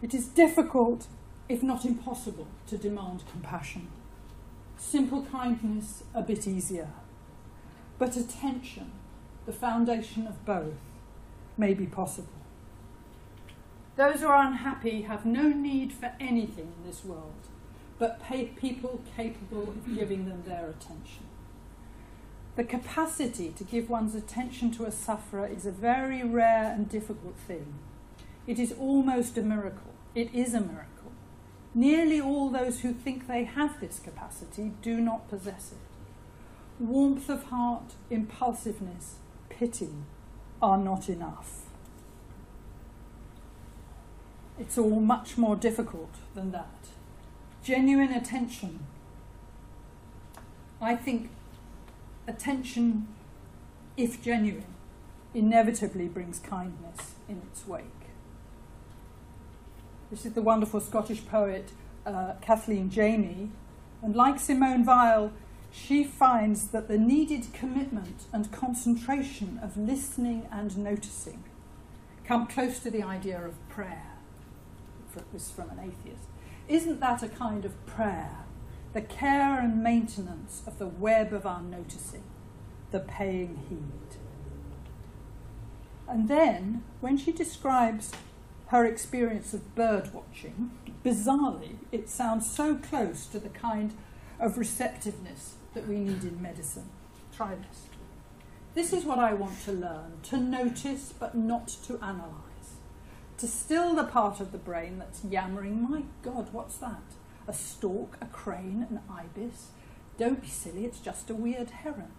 It is difficult, if not impossible, to demand compassion. Simple kindness, a bit easier. But attention, the foundation of both, may be possible. Those who are unhappy have no need for anything in this world, but people capable of giving them their attention. The capacity to give one's attention to a sufferer is a very rare and difficult thing. It is almost a miracle. It is a miracle. Nearly all those who think they have this capacity do not possess it. Warmth of heart, impulsiveness, pity are not enough. It's all much more difficult than that. Genuine attention. I think attention, if genuine, inevitably brings kindness in its wake. This is the wonderful Scottish poet Kathleen Jamie, and like Simone Weil, she finds that the needed commitment and concentration of listening and noticing come close to the idea of prayer. This from an atheist. Isn't that a kind of prayer? The care and maintenance of the web of our noticing, the paying heed. And then, when she describes her experience of bird watching, bizarrely, it sounds so close to the kind of receptiveness that we need in medicine. Try this. This is what I want to learn, to notice but not to analyse. To still the part of the brain that's yammering, my God, what's that? A stork, a crane, an ibis? Don't be silly, it's just a weird heron.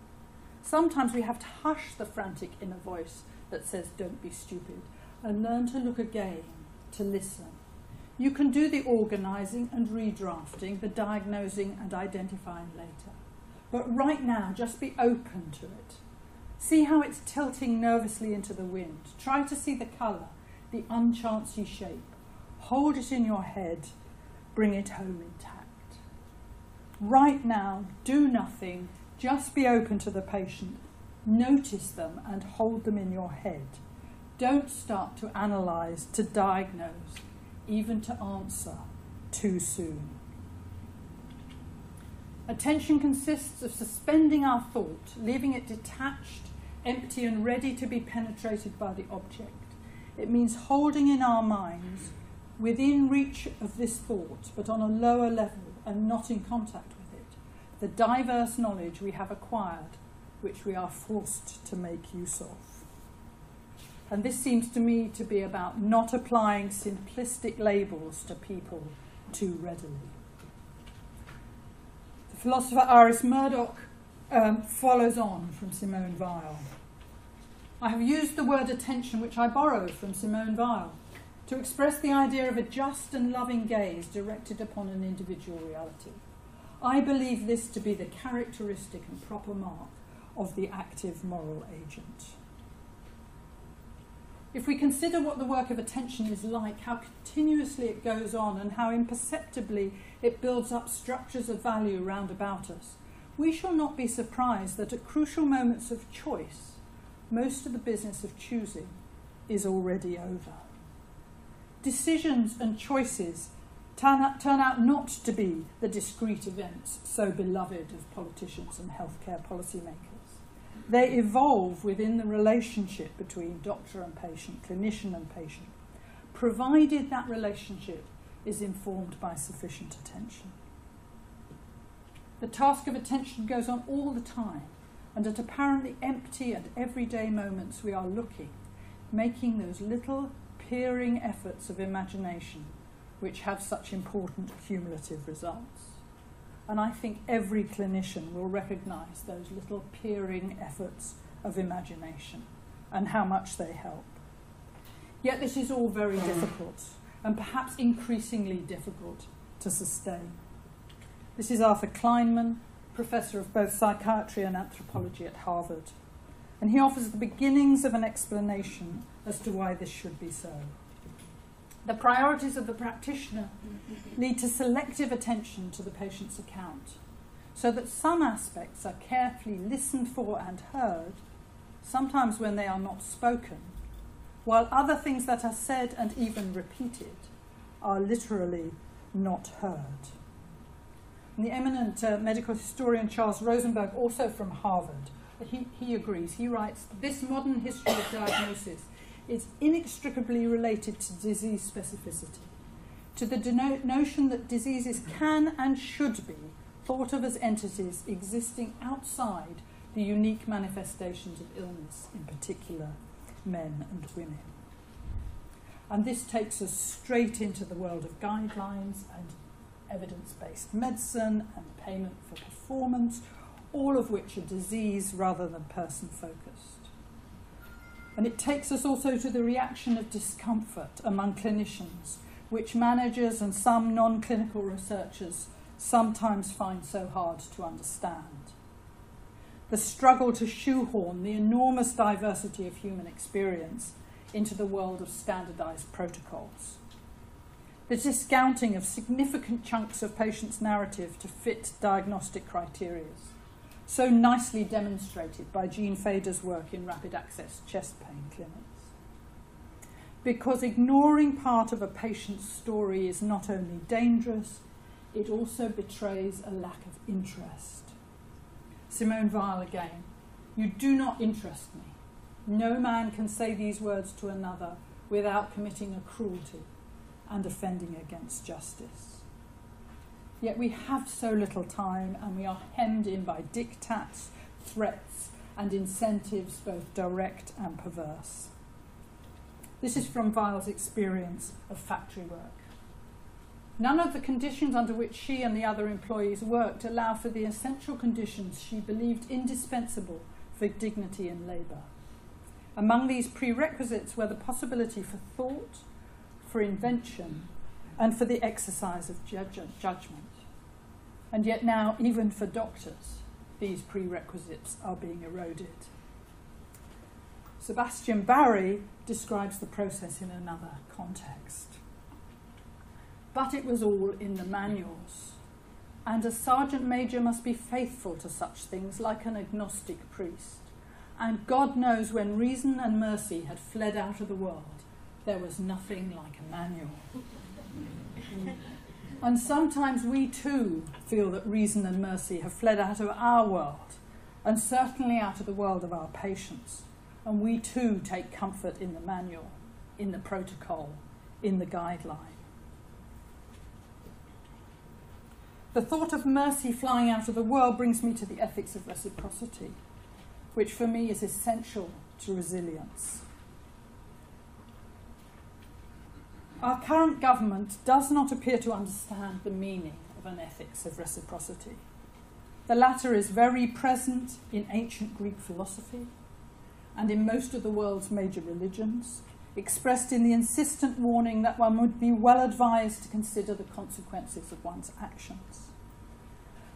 Sometimes we have to hush the frantic inner voice that says, don't be stupid, and learn to look again, to listen. You can do the organising and redrafting, the diagnosing and identifying later. But right now, just be open to it. See how it's tilting nervously into the wind. Try to see the colour, the unchancy shape. Hold it in your head, bring it home intact. Right now, do nothing, just be open to the patient. Notice them and hold them in your head. Don't start to analyse, to diagnose, even to answer too soon. Attention consists of suspending our thought, leaving it detached, empty and ready to be penetrated by the object. It means holding in our minds, within reach of this thought, but on a lower level and not in contact with it, the diverse knowledge we have acquired, which we are forced to make use of. And this seems to me to be about not applying simplistic labels to people too readily. The philosopher Iris Murdoch follows on from Simone Weil. I have used the word attention, which I borrowed from Simone Weil, to express the idea of a just and loving gaze directed upon an individual reality. I believe this to be the characteristic and proper mark of the active moral agent. If we consider what the work of attention is like, how continuously it goes on and how imperceptibly it builds up structures of value round about us, we shall not be surprised that at crucial moments of choice, most of the business of choosing is already over. Decisions and choices turn out not to be the discrete events so beloved of politicians and healthcare policymakers. They evolve within the relationship between doctor and patient, clinician and patient, provided that relationship is informed by sufficient attention. The task of attention goes on all the time, and at apparently empty and everyday moments we are looking, making those little peering efforts of imagination which have such important cumulative results. And I think every clinician will recognise those little peering efforts of imagination and how much they help. Yet this is all very difficult, and perhaps increasingly difficult to sustain. This is Arthur Kleinman, professor of both psychiatry and anthropology at Harvard, and he offers the beginnings of an explanation as to why this should be so. The priorities of the practitioner lead to selective attention to the patient's account, so that some aspects are carefully listened for and heard, sometimes when they are not spoken, while other things that are said and even repeated are literally not heard. And the eminent medical historian Charles Rosenberg, also from Harvard, he agrees. He writes, "This modern history of diagnosis is inextricably related to disease specificity, to the notion that diseases can and should be thought of as entities existing outside the unique manifestations of illness, in particular men and women." And this takes us straight into the world of guidelines and evidence-based medicine and payment for performance, all of which are disease rather than person-focused. And it takes us also to the reaction of discomfort among clinicians, which managers and some non-clinical researchers sometimes find so hard to understand. The struggle to shoehorn the enormous diversity of human experience into the world of standardised protocols. The discounting of significant chunks of patients' narrative to fit diagnostic criteria, so nicely demonstrated by Jean Fader's work in rapid access chest pain clinics. Because ignoring part of a patient's story is not only dangerous, it also betrays a lack of interest. Simone Weil again, "You do not interest me. No man can say these words to another without committing a cruelty and offending against justice." Yet we have so little time, and we are hemmed in by diktats, threats, and incentives both direct and perverse. This is from Weil's experience of factory work. None of the conditions under which she and the other employees worked allow for the essential conditions she believed indispensable for dignity in labour. Among these prerequisites were the possibility for thought, for invention, and for the exercise of judgment. And yet now, even for doctors, these prerequisites are being eroded. Sebastian Barry describes the process in another context. "But it was all in the manuals, and a sergeant major must be faithful to such things like an agnostic priest. And God knows when reason and mercy had fled out of the world, there was nothing like a manual." And sometimes we too feel that reason and mercy have fled out of our world, and certainly out of the world of our patients. And we too take comfort in the manual, in the protocol, in the guideline. The thought of mercy flying out of the world brings me to the ethics of reciprocity, which for me is essential to resilience. Our current government does not appear to understand the meaning of an ethics of reciprocity. The latter is very present in ancient Greek philosophy and in most of the world's major religions, expressed in the insistent warning that one would be well advised to consider the consequences of one's actions.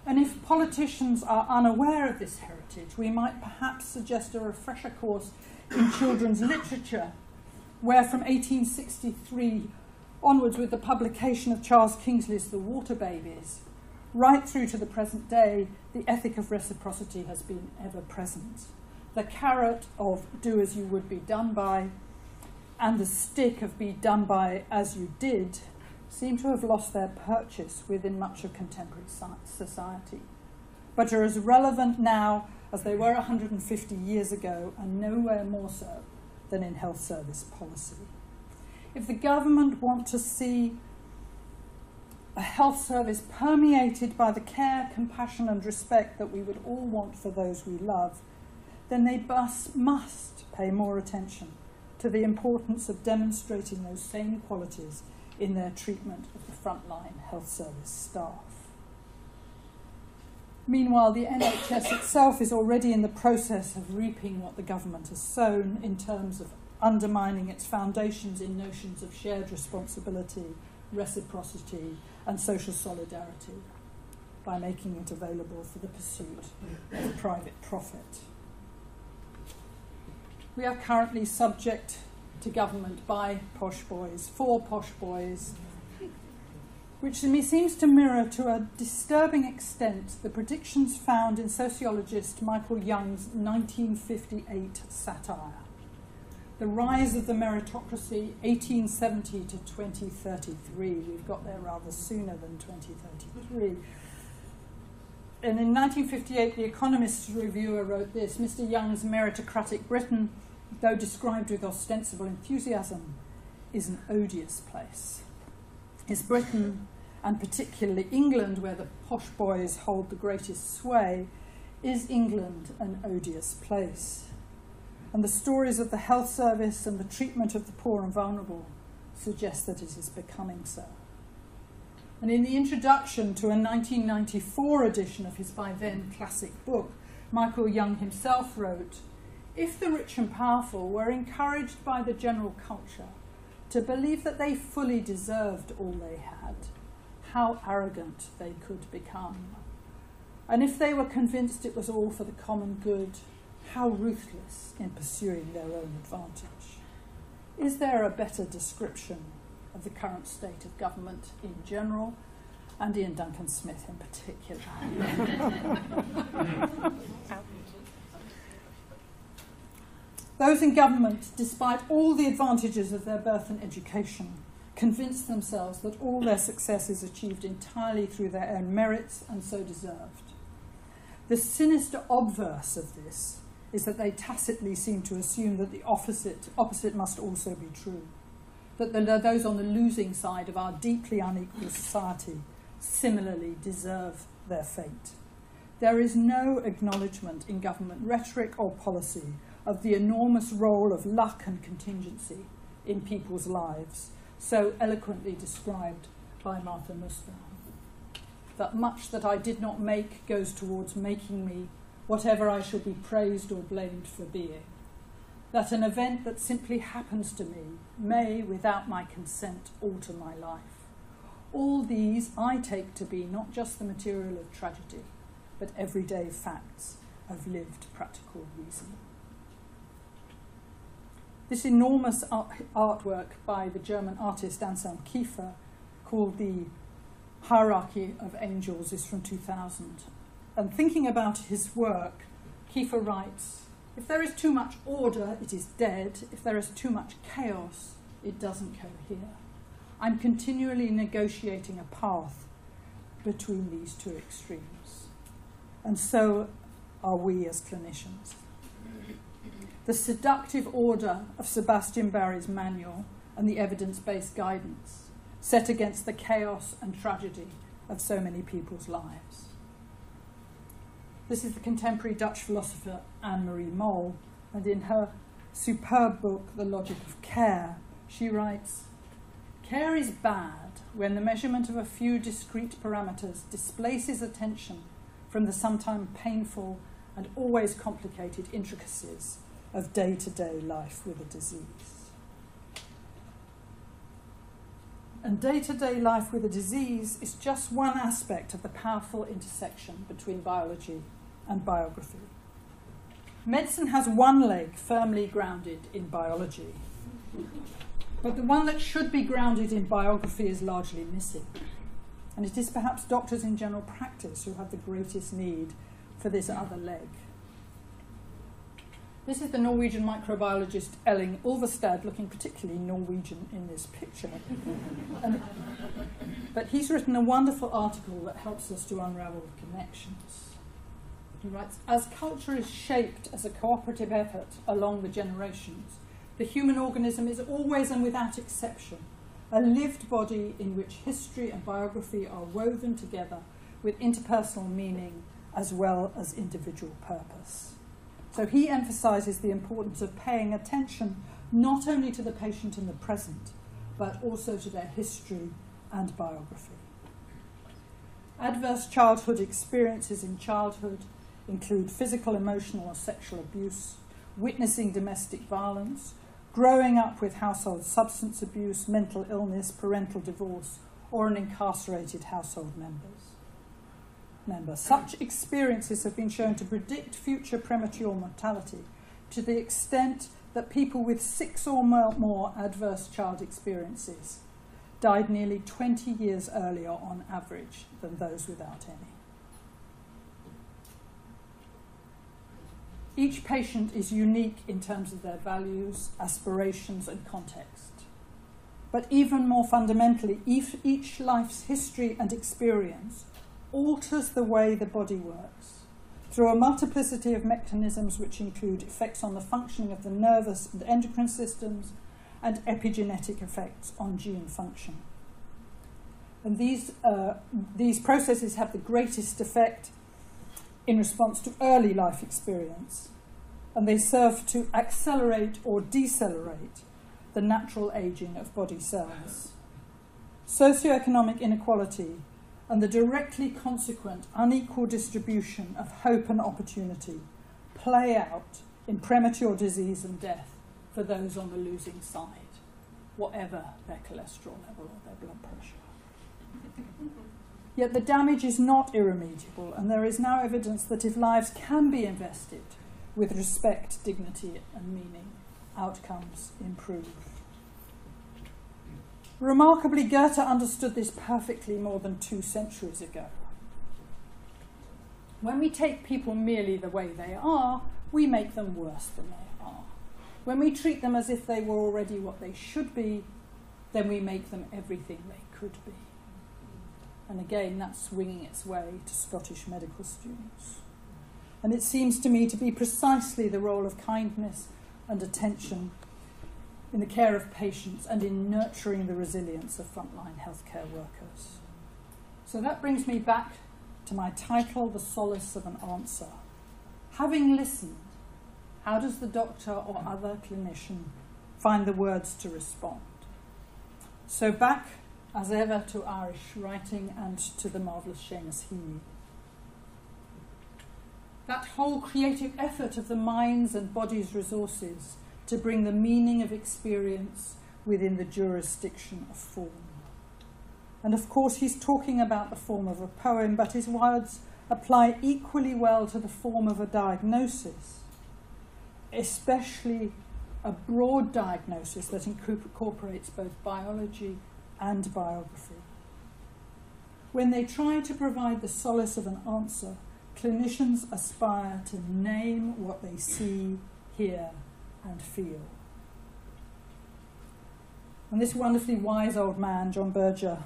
And if politicians are unaware of this heritage, we might perhaps suggest a refresher course in children's literature, where from 1863 onwards, with the publication of Charles Kingsley's The Water Babies, right through to the present day, the ethic of reciprocity has been ever present. The carrot of "do as you would be done by" and the stick of "be done by as you did" seem to have lost their purchase within much of contemporary society, but are as relevant now as they were 150 years ago, and nowhere more so than in health service policy. If the government want to see a health service permeated by the care, compassion and respect that we would all want for those we love, then they must pay more attention to the importance of demonstrating those same qualities in their treatment of the frontline health service staff. Meanwhile, the NHS itself is already in the process of reaping what the government has sown in terms of undermining its foundations in notions of shared responsibility, reciprocity, and social solidarity. by making it available for the pursuit of private profit. We are currently subject to government by posh boys, for posh boys, which to me seems to mirror to a disturbing extent the predictions found in sociologist Michael Young's 1958 satire, The Rise of the Meritocracy, 1870 to 2033. We've got there rather sooner than 2033. And in 1958, The Economist's reviewer wrote this: Mr. Young's meritocratic Britain, though described with ostensible enthusiasm, is an odious place. His Britain, and particularly England, where the posh boys hold the greatest sway, is England an odious place. And the stories of the health service and the treatment of the poor and vulnerable suggest that it is becoming so. And in the introduction to a 1994 edition of his by then classic book, Michael Young himself wrote, "If the rich and powerful were encouraged by the general culture to believe that they fully deserved all they had, how arrogant they could become. And if they were convinced it was all for the common good, how ruthless in pursuing their own advantage. Is there a better description of the current state of government in general, and Ian Duncan Smith in particular?" Those in government, despite all the advantages of their birth and education, convince themselves that all their success is achieved entirely through their own merits and so deserved. The sinister obverse of this is that they tacitly seem to assume that the opposite must also be true, that those on the losing side of our deeply unequal society similarly deserve their fate. There is no acknowledgement in government rhetoric or policy of the enormous role of luck and contingency in people's lives, so eloquently described by Martha Nussbaum. That much that I did not make goes towards making me whatever I shall be praised or blamed for being. That an event that simply happens to me may, without my consent, alter my life. All these I take to be not just the material of tragedy, but everyday facts of lived practical reason. This enormous artwork by the German artist Anselm Kiefer, called The Hierarchy of Angels, is from 2000. And thinking about his work, Kiefer writes, "If there is too much order, it is dead. If there is too much chaos, it doesn't cohere. I'm continually negotiating a path between these two extremes. And so are we as clinicians." The seductive order of Sebastian Barry's manual and the evidence-based guidance set against the chaos and tragedy of so many people's lives. This is the contemporary Dutch philosopher Anne-Marie Mol, and in her superb book, The Logic of Care, she writes, "Care is bad when the measurement of a few discrete parameters displaces attention from the sometimes painful and always complicated intricacies of day-to-day life with a disease." And day-to-day life with a disease is just one aspect of the powerful intersection between biology and biography. Medicine has one leg firmly grounded in biology, but the one that should be grounded in biography is largely missing. And it is perhaps doctors in general practice who have the greatest need for this other leg. This is the Norwegian microbiologist Elling Ulvestad, looking particularly Norwegian in this picture. But he's written a wonderful article that helps us to unravel the connections. He writes, "As culture is shaped as a cooperative effort along the generations, the human organism is always and without exception a lived body in which history and biography are woven together with interpersonal meaning as well as individual purpose." So he emphasises the importance of paying attention not only to the patient in the present, but also to their history and biography. Adverse childhood experiences in childhood include physical, emotional, or sexual abuse, witnessing domestic violence, growing up with household substance abuse, mental illness, parental divorce, or an incarcerated household members. member. Such experiences have been shown to predict future premature mortality to the extent that people with 6 or more adverse child experiences died nearly 20 years earlier on average than those without any. Each patient is unique in terms of their values, aspirations, and context. But even more fundamentally, each life's history and experience alters the way the body works through a multiplicity of mechanisms which include effects on the functioning of the nervous and endocrine systems and epigenetic effects on gene function. And these processes have the greatest effect in response to early life experience, and they serve to accelerate or decelerate the natural aging of body cells. Socioeconomic inequality and the directly consequent unequal distribution of hope and opportunity play out in premature disease and death for those on the losing side, whatever their cholesterol level or their blood pressure. Yet the damage is not irremediable, and there is now evidence that if lives can be invested with respect, dignity, and meaning, outcomes improve. Remarkably, Goethe understood this perfectly more than 2 centuries ago. When we take people merely the way they are, we make them worse than they are. When we treat them as if they were already what they should be, then we make them everything they could be. And again, that's swinging its way to Scottish medical students. And it seems to me to be precisely the role of kindness and attention in the care of patients and in nurturing the resilience of frontline healthcare workers. So that brings me back to my title, The Solace of an Answer. Having listened, how does the doctor or other clinician find the words to respond? So back, as ever, to Irish writing and to the marvellous Seamus Heaney. That whole creative effort of the mind's and body's resources to bring the meaning of experience within the jurisdiction of form. And of course he's talking about the form of a poem, but his words apply equally well to the form of a diagnosis, especially a broad diagnosis that incorporates both biology and biography. When they try to provide the solace of an answer, clinicians aspire to name what they see, hear, and feel. And this wonderfully wise old man, John Berger,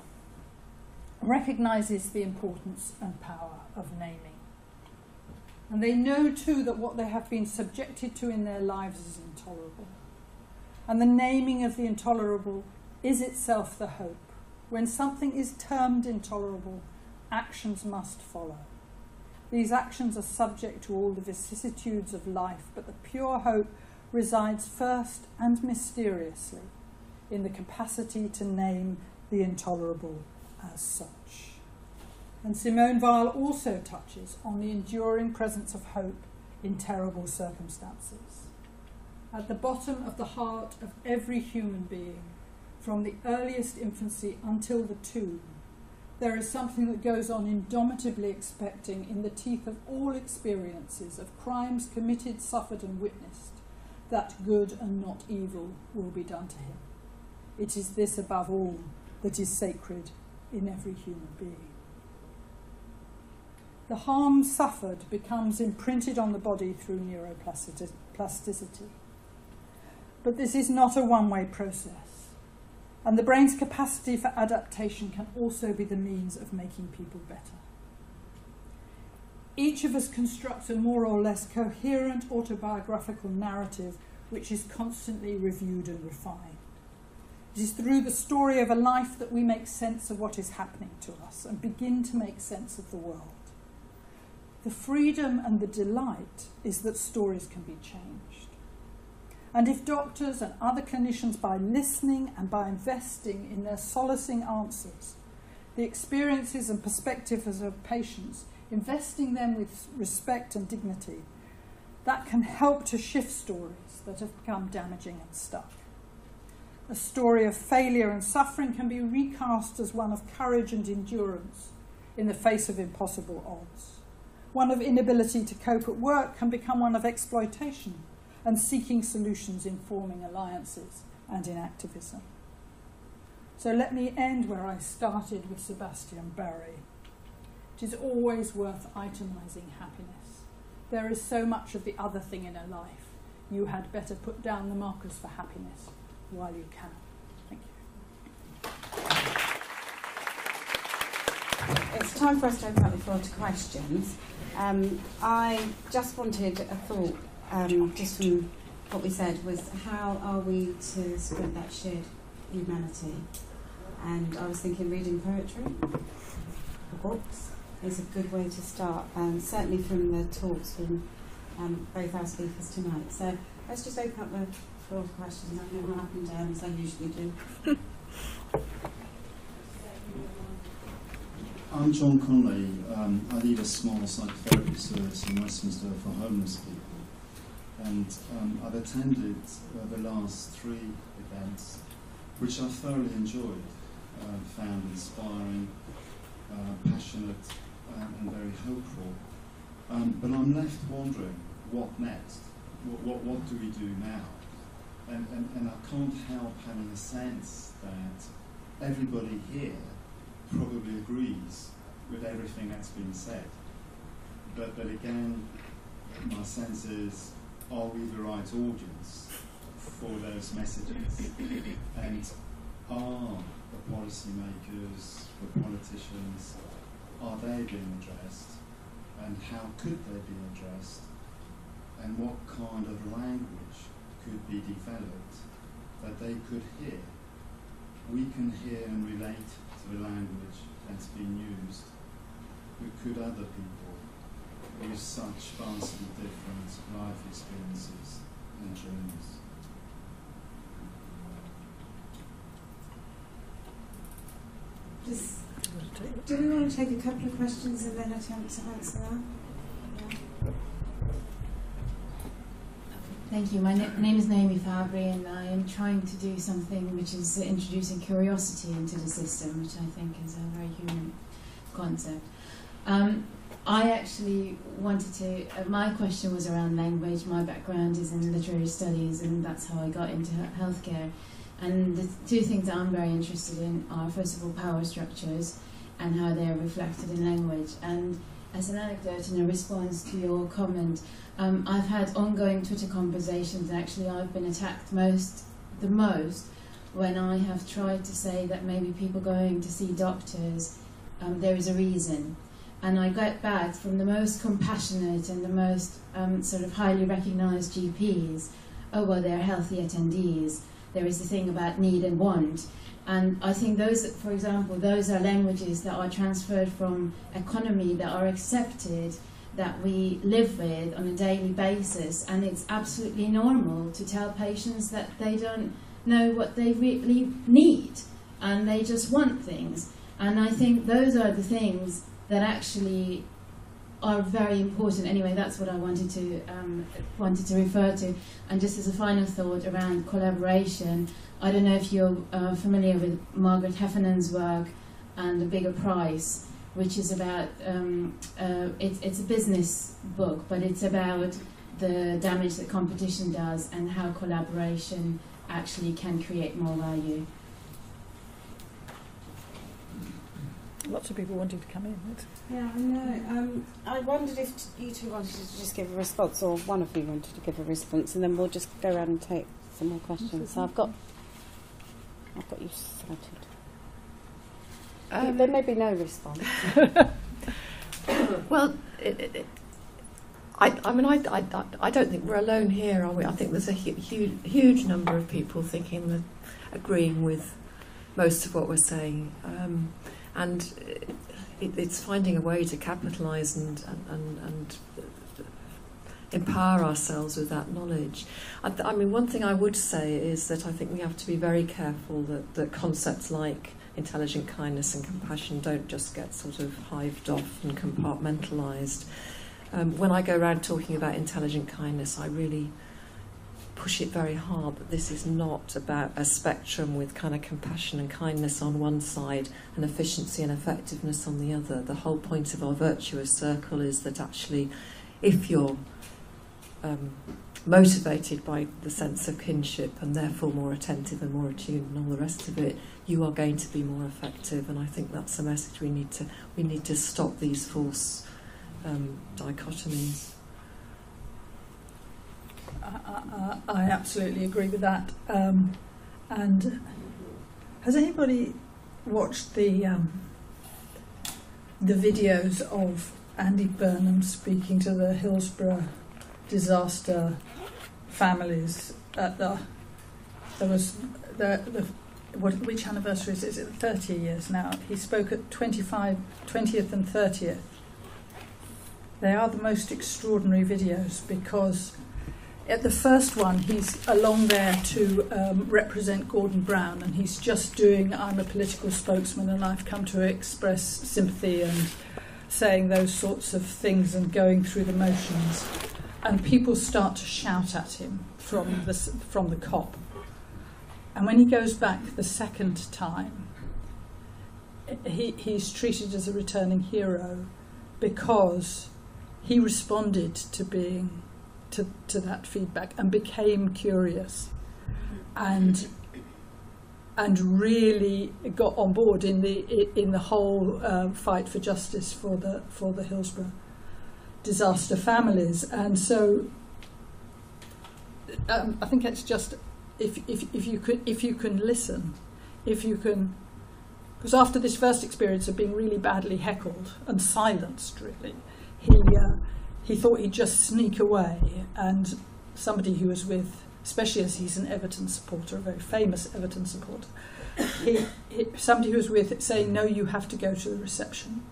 recognises the importance and power of naming. And they know too that what they have been subjected to in their lives is intolerable. And the naming of the intolerable is itself the hope. When something is termed intolerable, actions must follow. These actions are subject to all the vicissitudes of life, but the pure hope resides first and mysteriously in the capacity to name the intolerable as such. And Simone Weil also touches on the enduring presence of hope in terrible circumstances. At the bottom of the heart of every human being, from the earliest infancy until the tomb, there is something that goes on indomitably expecting in the teeth of all experiences of crimes committed, suffered and witnessed, that good and not evil will be done to him. It is this above all that is sacred in every human being. The harm suffered becomes imprinted on the body through neuroplasticity. But this is not a one-way process, and the brain's capacity for adaptation can also be the means of making people better. Each of us constructs a more or less coherent autobiographical narrative which is constantly reviewed and refined. It is through the story of a life that we make sense of what is happening to us and begin to make sense of the world. The freedom and the delight is that stories can be changed. And if doctors and other clinicians, by listening and by investing in their solacing answers, the experiences and perspectives of patients, investing them with respect and dignity, that can help to shift stories that have become damaging and stuck. A story of failure and suffering can be recast as one of courage and endurance, in the face of impossible odds. One of inability to cope at work can become one of exploitation and seeking solutions in forming alliances and in activism. So let me end where I started with Sebastian Barry. It is always worth itemising happiness. There is so much of the other thing in a life. You had better put down the markers for happiness while you can. Thank you. It's time for us to open up the floor to questions. I just wanted a thought, just from what we said, was how are we to spread that shared humanity? And I was thinking reading poetry, or books, is a good way to start, certainly from the talks from both our speakers tonight. So let's just open up the floor for questions. I'm going to run up and down as I usually do. I'm John Conley. I lead a small psychotherapy service in Westminster for homeless people. And I've attended the last 3 events, which I thoroughly enjoyed, found inspiring, passionate, and very hopeful. But I'm left wondering, what next? What do we do now? And I can't help having a sense that everybody here probably agrees with everything that's been said. But again, my sense is, are we the right audience for those messages? And are the policymakers, the politicians, are they being addressed? And how could they be addressed? And what kind of language could be developed that they could hear? We can hear and relate to the language that's being used, but could other people with such vastly different life experiences and journeys? Do we want to take a couple of questions and then attempt to answer that? Yeah. Thank you. My name is Naomi Fabry, and I am trying to do something which is introducing curiosity into the system, which I think is a very human concept. I actually wanted to, my question was around language. My background is in literary studies, and that's how I got into healthcare. And the 2 things that I'm very interested in are, first of all, power structures and how they're reflected in language. And as an anecdote in a response to your comment, I've had ongoing Twitter conversations. Actually, I've been attacked the most when I have tried to say that maybe people going to see doctors, there is a reason. And I get back from the most compassionate and the most sort of highly recognised GPs, oh, well, they're healthy attendees. There is the thing about need and want. And I think those, for example, those are languages that are transferred from economy, that are accepted, that we live with on a daily basis. And it's absolutely normal to tell patients that they don't know what they really need and they just want things. And I think those are the things that actually are very important. Anyway, that's what I wanted to refer to. And just as a final thought around collaboration, I don't know if you're familiar with Margaret Heffernan's work and A Bigger Price, which is about, it's a business book, but it's about the damage that competition does and how collaboration actually can create more value. Lots of people wanted to come in. Yeah, I know. I wondered if you 2 wanted to just give a response, or one of you wanted to give a response, and then we'll just go around and take some more questions. So I've got you cited. There may be no response. Well, I mean, I don't think we're alone here, are we? I think there's a huge number of people agreeing with most of what we're saying. And it's finding a way to capitalise and empower ourselves with that knowledge. I mean, one thing I would say is that I think we have to be very careful that concepts like intelligent kindness and compassion don't just get sort of hived off and compartmentalised. When I go around talking about intelligent kindness, I really push it very hard that this is not about a spectrum with kind of compassion and kindness on one side and efficiency and effectiveness on the other. The whole point of our virtuous circle is that actually, if you're motivated by the sense of kinship and therefore more attentive and more attuned and all the rest of it, you are going to be more effective. And I think that's a message we need to stop these false dichotomies. I absolutely agree with that. And has anybody watched the videos of Andy Burnham speaking to the Hillsborough disaster families at which anniversary is it? Is it 30 years now? He spoke at 20th and 30th. They are the most extraordinary videos, because at the first one he's along there to represent Gordon Brown, and he's just doing, I'm a political spokesman and I've come to express sympathy and saying those sorts of things and going through the motions. And people start to shout at him from the cop. And when he goes back the second time, he's treated as a returning hero, because he responded to that feedback and became curious and really got on board in the whole fight for justice for the Hillsborough disaster families. And so I think it's just if you can listen, because after this first experience of being really badly heckled and silenced, really, he thought he'd just sneak away, and somebody who was with, especially as he's an Everton supporter, a very famous Everton supporter, somebody who was with saying, no, you have to go to the reception.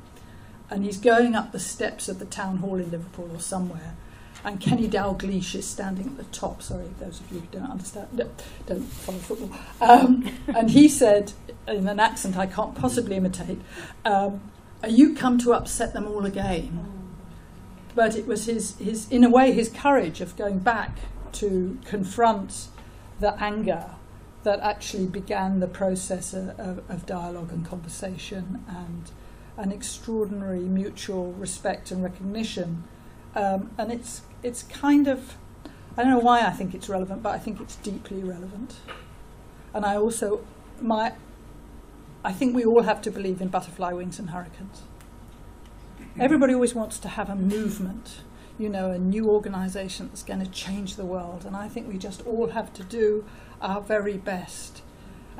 And he's going up the steps of the town hall in Liverpool or somewhere, and Kenny Dalglish is standing at the top. Sorry, those of you who don't understand, don't follow football. And he said, in an accent I can't possibly imitate, are you come to upset them all again? But it was his in a way, his courage of going back to confront the anger that actually began the process of dialogue and conversation and an extraordinary mutual respect and recognition. And it's kind of, I don't know why I think it's relevant, but I think it's deeply relevant. And I also, I think we all have to believe in butterfly wings and hurricanes. Everybody always wants to have a movement, a new organisation that's going to change the world. And I think we just all have to do our very best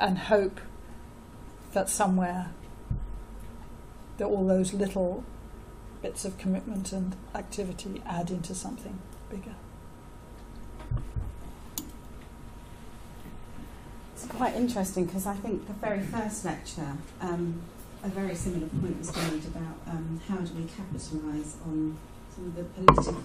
and hope that somewhere that all those little bits of commitment and activity add into something bigger. It's quite interesting, because I think the very first lecture, a very similar point was made about how do we capitalise on some of the political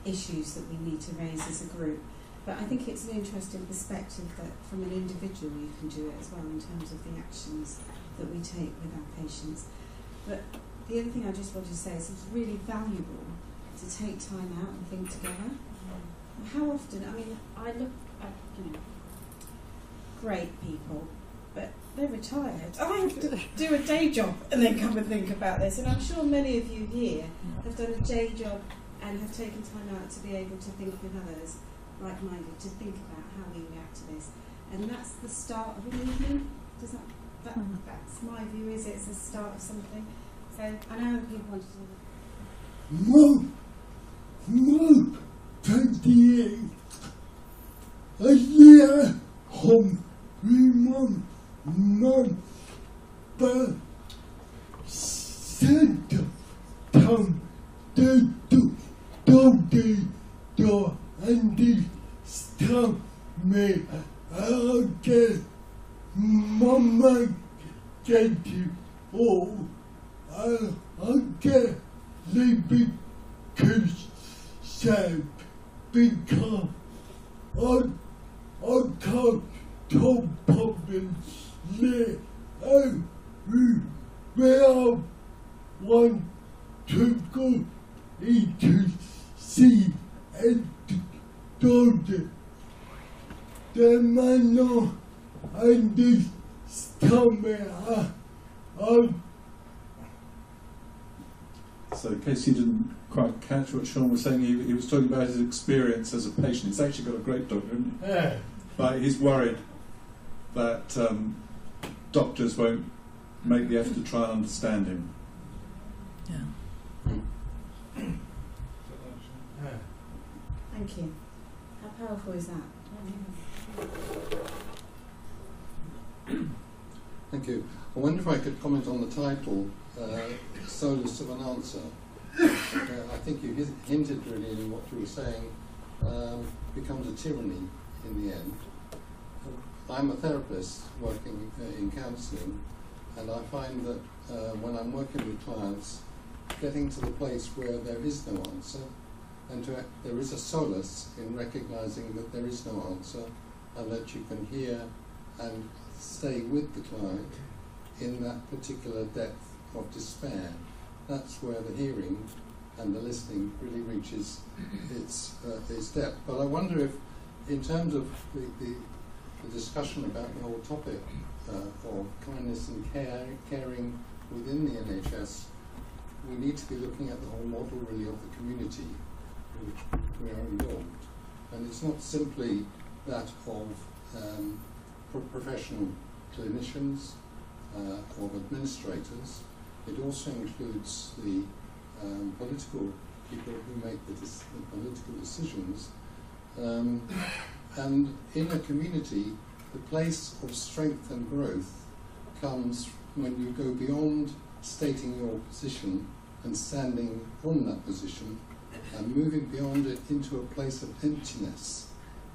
issues that we need to raise as a group. But I think it's an interesting perspective that from an individual you can do it as well, in terms of the actions that we take with our patients. But the other thing I just wanted to say is it's really valuable to take time out and think together. How often, I look at, great people, but they're retired. I have to do a day job and then come and think about this. And I'm sure many of you here have done a day job and have taken time out to be able to think with others, like-minded, to think about how we react to this. And that's the start of a movement. Does that's my view, is it's the start of something. So I know people want to do that. 28. A year home. Remember center town the door and the stop me again. Mama get you all. I get the because sad because I can't talk problems there. We all want to go into see and daughter the man and this stomach. So in case you didn't quite catch what Sean was saying, he was talking about his experience as a patient. He's actually got a great doctor, hasn't he? Yeah. But he's worried that doctors won't make the effort to try and understand him. Yeah. Thank you. How powerful is that? Thank you. I wonder if I could comment on the title, Solace of an Answer. I think you hinted really in what you were saying, becomes a tyranny in the end. I'm a therapist working in counselling, and I find that when I'm working with clients, getting to the place where there is no answer, and there is a solace in recognising that there is no answer, and that you can hear and stay with the client in that particular depth of despair. That's where the hearing and the listening really reaches its depth. But I wonder if, in terms of the discussion about the whole topic of kindness and caring within the NHS, we need to be looking at the whole model really of the community in which we are involved. And it's not simply that of professional clinicians, of administrators. It also includes the political people who make the political decisions. And in a community, the place of strength and growth comes when you go beyond stating your position and standing on that position and moving beyond it into a place of emptiness,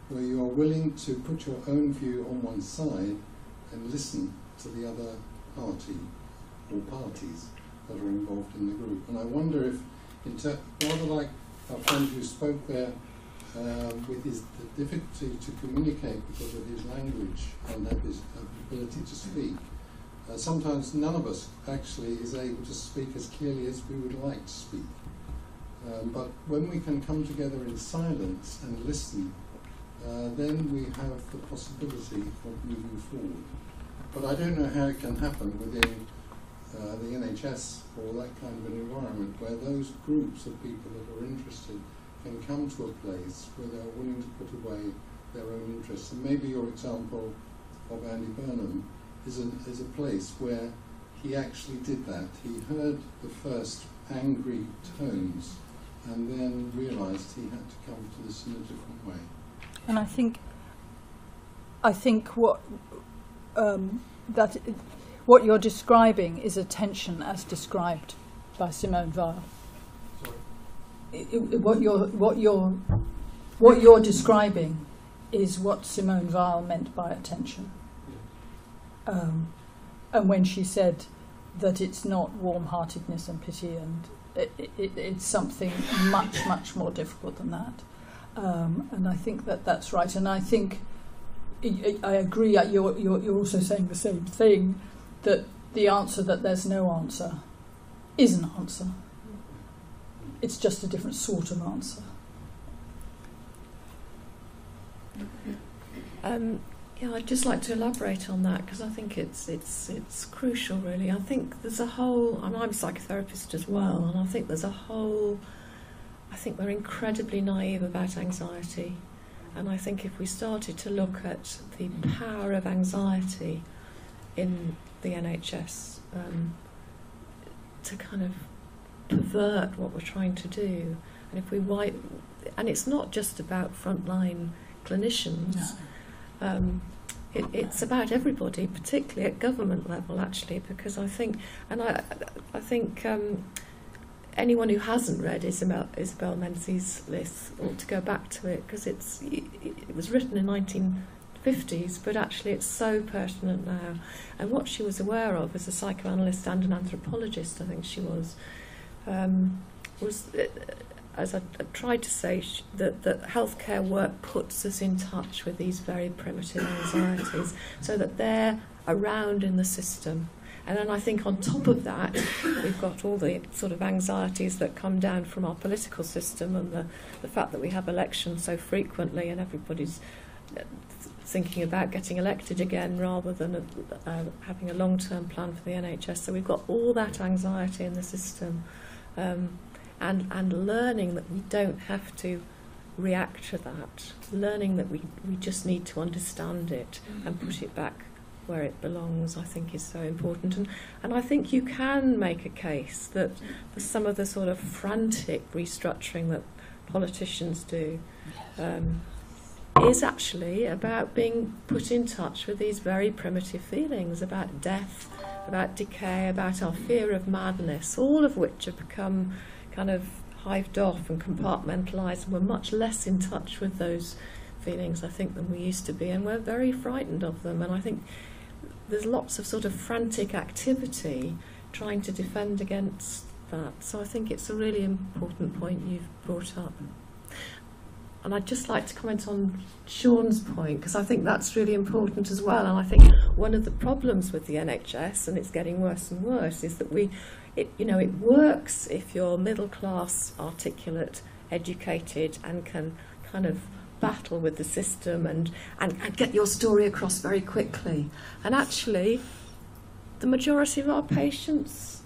where you are willing to put your own view on one side and listen to the other party or parties that are involved in the group. And I wonder if, rather like our friend who spoke there, with the difficulty to communicate because of his language and his ability to speak, sometimes none of us actually is able to speak as clearly as we would like to speak. But when we can come together in silence and listen, then we have the possibility of moving forward. But I don't know how it can happen within the NHS or that kind of an environment where those groups of people that are interested can come to a place where they're willing to put away their own interests. And maybe your example of Andy Burnham is a place where he actually did that. He heard the first angry tones and then realised he had to come to this in a different way. And I think what you're describing is a tension as described by Simone Weil. What you're describing is what Simone Weil meant by attention. And when she said that it's not warm-heartedness and pity, and it's something much, much more difficult than that. And I think that's right. And I think I agree. You're also saying the same thing, that the answer that there's no answer is an answer. It's just a different sort of answer. Yeah, I'd just like to elaborate on that because I think it's crucial, really. I think there's a whole, and I'm a psychotherapist as well, and I think there's a whole, I think we're incredibly naive about anxiety. And I think if we started to look at the power of anxiety in the NHS to kind of pervert what we're trying to do, and if we and it's not just about frontline clinicians. No. It's about everybody, particularly at government level, actually, because I think, and I think anyone who hasn't read Isabel Menzies' list ought to go back to it, because it was written in 1950s, but actually it's so pertinent now. And what she was aware of as a psychoanalyst and an anthropologist, I think she was as I tried to say, that healthcare work puts us in touch with these very primitive anxieties, so that they're around in the system. And then I think on top of that, we've got all the sort of anxieties that come down from our political system, and the fact that we have elections so frequently and everybody's thinking about getting elected again rather than having a long-term plan for the NHS. So we've got all that anxiety in the system, and learning that we don't have to react to that, learning that we just need to understand it and put it back where it belongs, I think is so important. And I think you can make a case that for some of the sort of frantic restructuring that politicians do is actually about being put in touch with these very primitive feelings about death, about decay, about our fear of madness, all of which have become kind of hived off and compartmentalised, and we're much less in touch with those feelings, I think, than we used to be, and we're very frightened of them. And I think there's lots of sort of frantic activity trying to defend against that. So I think it's a really important point you've brought up. And I'd just like to comment on Sean's point, because I think that's really important as well. And I think one of the problems with the NHS, and it's getting worse and worse, is that it works if you're middle class, articulate, educated, and can kind of battle with the system and get your story across very quickly. And actually, the majority of our patients,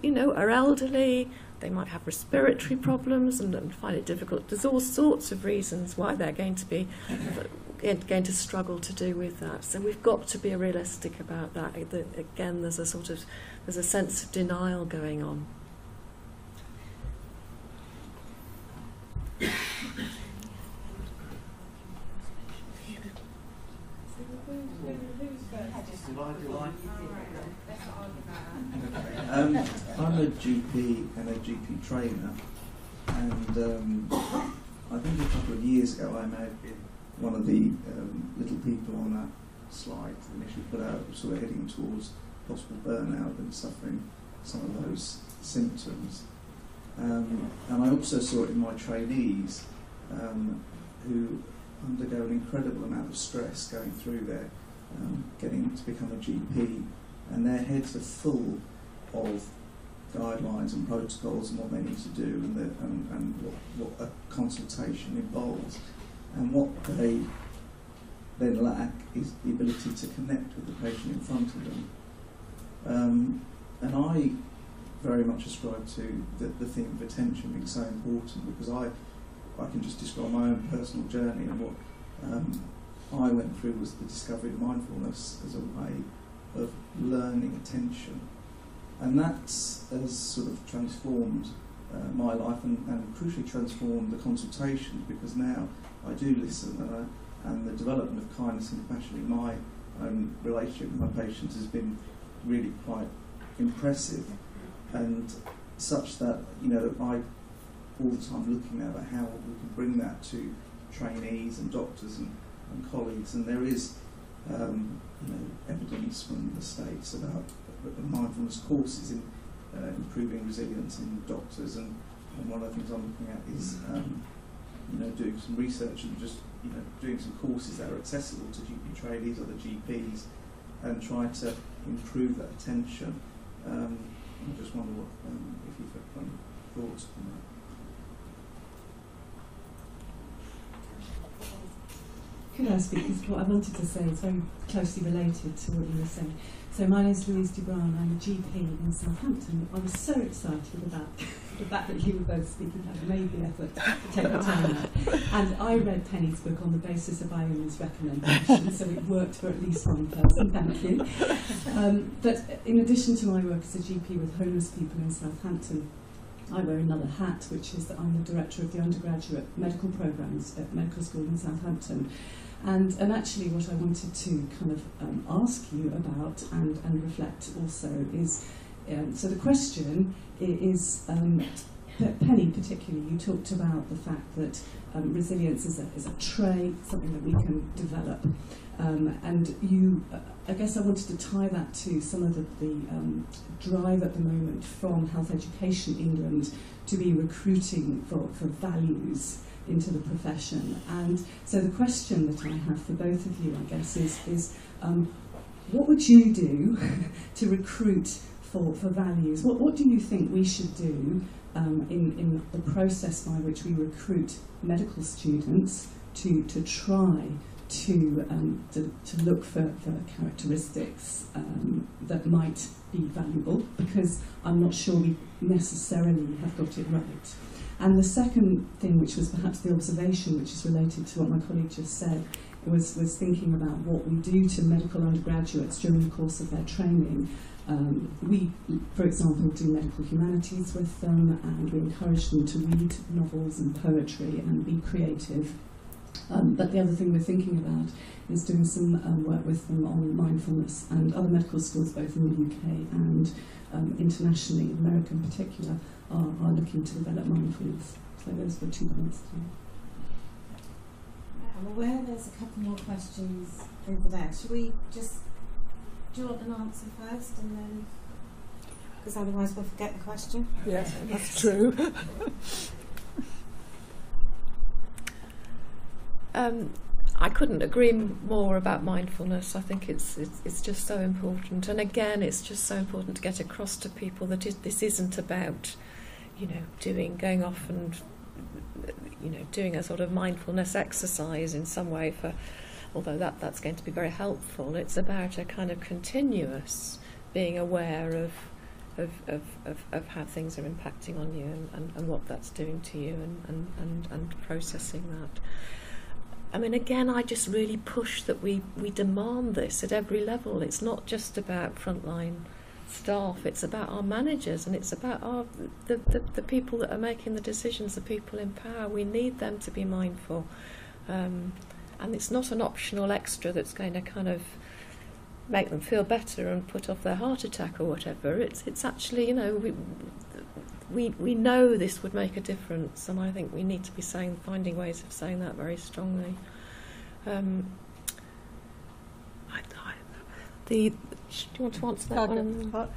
are elderly. They might have respiratory problems and find it difficult. There's all sorts of reasons why they're going to struggle to do with that. So we've got to be realistic about that. Again, there's a sense of denial going on. I'm a GP and a GP trainer, and I think a couple of years ago I may have been one of the little people on that slide initially put out, sort of heading towards possible burnout and suffering some of those symptoms. And I also saw it in my trainees who undergo an incredible amount of stress going through their getting to become a GP, and their heads are full of guidelines and protocols and what they need to do and what a consultation involves. And what they then lack is the ability to connect with the patient in front of them. And I very much ascribe to the theme of attention being so important, because I can just describe my own personal journey, and what I went through was the discovery of mindfulness as a way of learning attention. And that has sort of transformed my life and crucially transformed the consultations, because now I do listen, and the development of kindness and compassion in my own relationship with my patients has been really quite impressive, and such that I all the time looking at how we can bring that to trainees and doctors and colleagues. And there is evidence from the States about mindfulness courses in improving resilience in doctors, and one of the things I'm looking at is doing some research and just doing some courses that are accessible to GP trainees or the GPs, and try to improve that attention. I just wonder if you've got any thoughts on that. Could I speak? Because what I wanted to say is very closely related to what you were saying. So my name is Louise DeBrown, I'm a GP in Southampton. I was so excited about the fact that you were both speaking. I've made the effort to take the time out. And I read Penny's book on the basis of Iona's recommendation, so it worked for at least one person, thank you. But in addition to my work as a GP with homeless people in Southampton, I wear another hat, which is that I'm the director of the undergraduate medical programmes at medical school in Southampton. And actually what I wanted to kind of ask you about and reflect also is, so the question is, Penny particularly, you talked about the fact that resilience is a trait, something that we can develop. And you, I guess I wanted to tie that to some of the drive at the moment from Health Education England to be recruiting for values into the profession. And so the question that I have for both of you, I guess, is what would you do to recruit for values? What do you think we should do in the process by which we recruit medical students to try to look for characteristics that might be valuable, because I'm not sure we necessarily have got it right. And the second thing, which was perhaps the observation, which is related to what my colleague just said, was thinking about what we do to medical undergraduates during the course of their training. We, for example, do medical humanities with them, and we encourage them to read novels and poetry and be creative. But the other thing we're thinking about is doing some work with them on mindfulness, and other medical schools, both in the UK and internationally, America in particular, are looking to develop mindfulness. So those were 2 points. I'm aware there's a couple more questions over there. Should we just, do you want an answer first, and then, because otherwise we'll forget the question? Yes, that's true. I couldn't agree more about mindfulness. I think it's just so important, and again, it's just so important to get across to people that this isn't about, going off and doing a sort of mindfulness exercise in some way. Although that's going to be very helpful. It's about a kind of continuous being aware of how things are impacting on you and what that's doing to you and processing that. I mean, again, I just really push that we demand this at every level. It's not just about frontline staff, it's about our managers, and it's about the people that are making the decisions, the people in power. We need them to be mindful. And it's not an optional extra that's going to kind of make them feel better and put off their heart attack or whatever. It's actually, we know this would make a difference, and I think we need to be finding ways of saying that very strongly. Do you want to answer that one?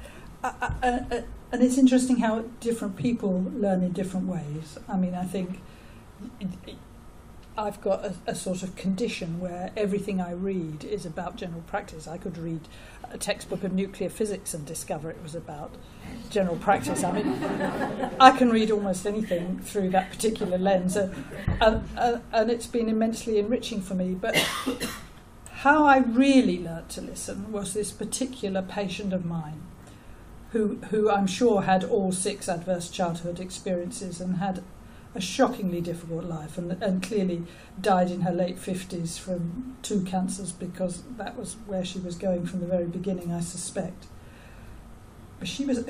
And it's interesting how different people learn in different ways. I mean, I think I've got a sort of condition where everything I read is about general practice. I could read a textbook of nuclear physics and discover it was about general practice. I mean, I can read almost anything through that particular lens, and it's been immensely enriching for me. But how I really learnt to listen was this particular patient of mine, who I'm sure had all 6 adverse childhood experiences and had a shockingly difficult life, and clearly died in her late 50s from 2 cancers, because that was where she was going from the very beginning, I suspect.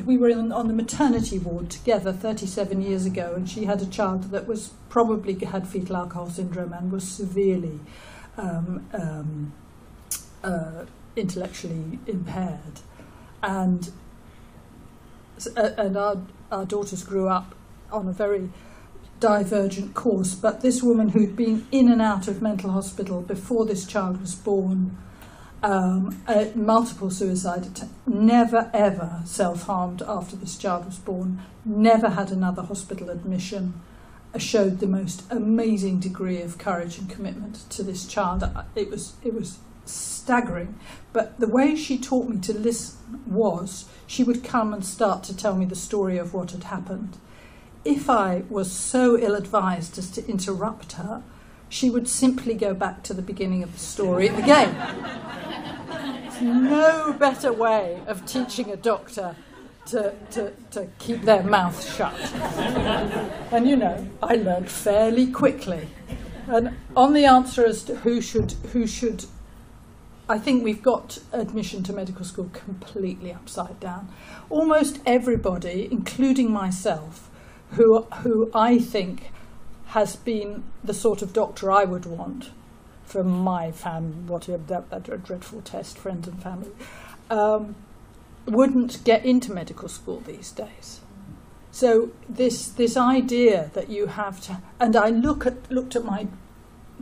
We were on the maternity ward together 37 years ago, and she had a child that was probably had fetal alcohol syndrome and was severely intellectually impaired, and our daughters grew up on a very divergent course. But this woman, who'd been in and out of mental hospital before this child was born, multiple suicide attempts, never ever self-harmed after this child was born, never had another hospital admission, showed the most amazing degree of courage and commitment to this child. It was staggering. But the way she taught me to listen was, she would come and start to tell me the story of what had happened. If I was so ill-advised as to interrupt her, she would simply go back to the beginning of the story again. There's no better way of teaching a doctor to keep their mouth shut. And I learned fairly quickly. And on the answer as to who should, I think we've got admission to medical school completely upside down. Almost everybody, including myself, who I think has been the sort of doctor I would want from my family, that dreadful test, friends and family, wouldn't get into medical school these days. So this idea that you have to, and I looked at my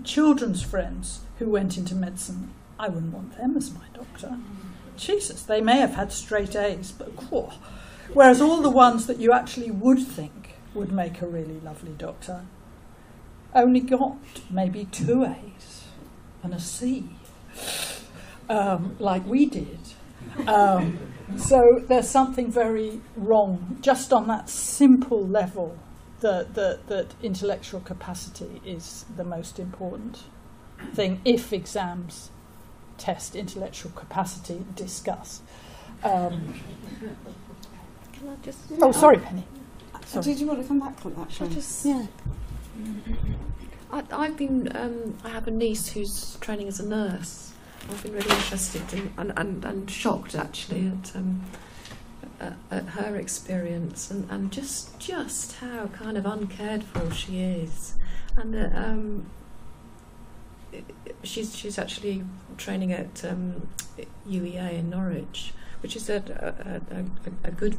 children's friends who went into medicine. I wouldn't want them as my doctor. Jesus, they may have had straight A's, but whereas all the ones that you actually would think would make a really lovely doctor only got maybe 2 A's and a C, like we did. So there's something very wrong just on that simple level, that intellectual capacity is the most important. thing if exams test intellectual capacity, discuss. Can I just... Oh, sorry, Penny. Sorry. Did you want to come back on that? Yeah. I have a niece who's training as a nurse. I've been really interested and shocked actually at her experience and just how kind of uncared for she is, and she's actually training at UEA in Norwich, which is a good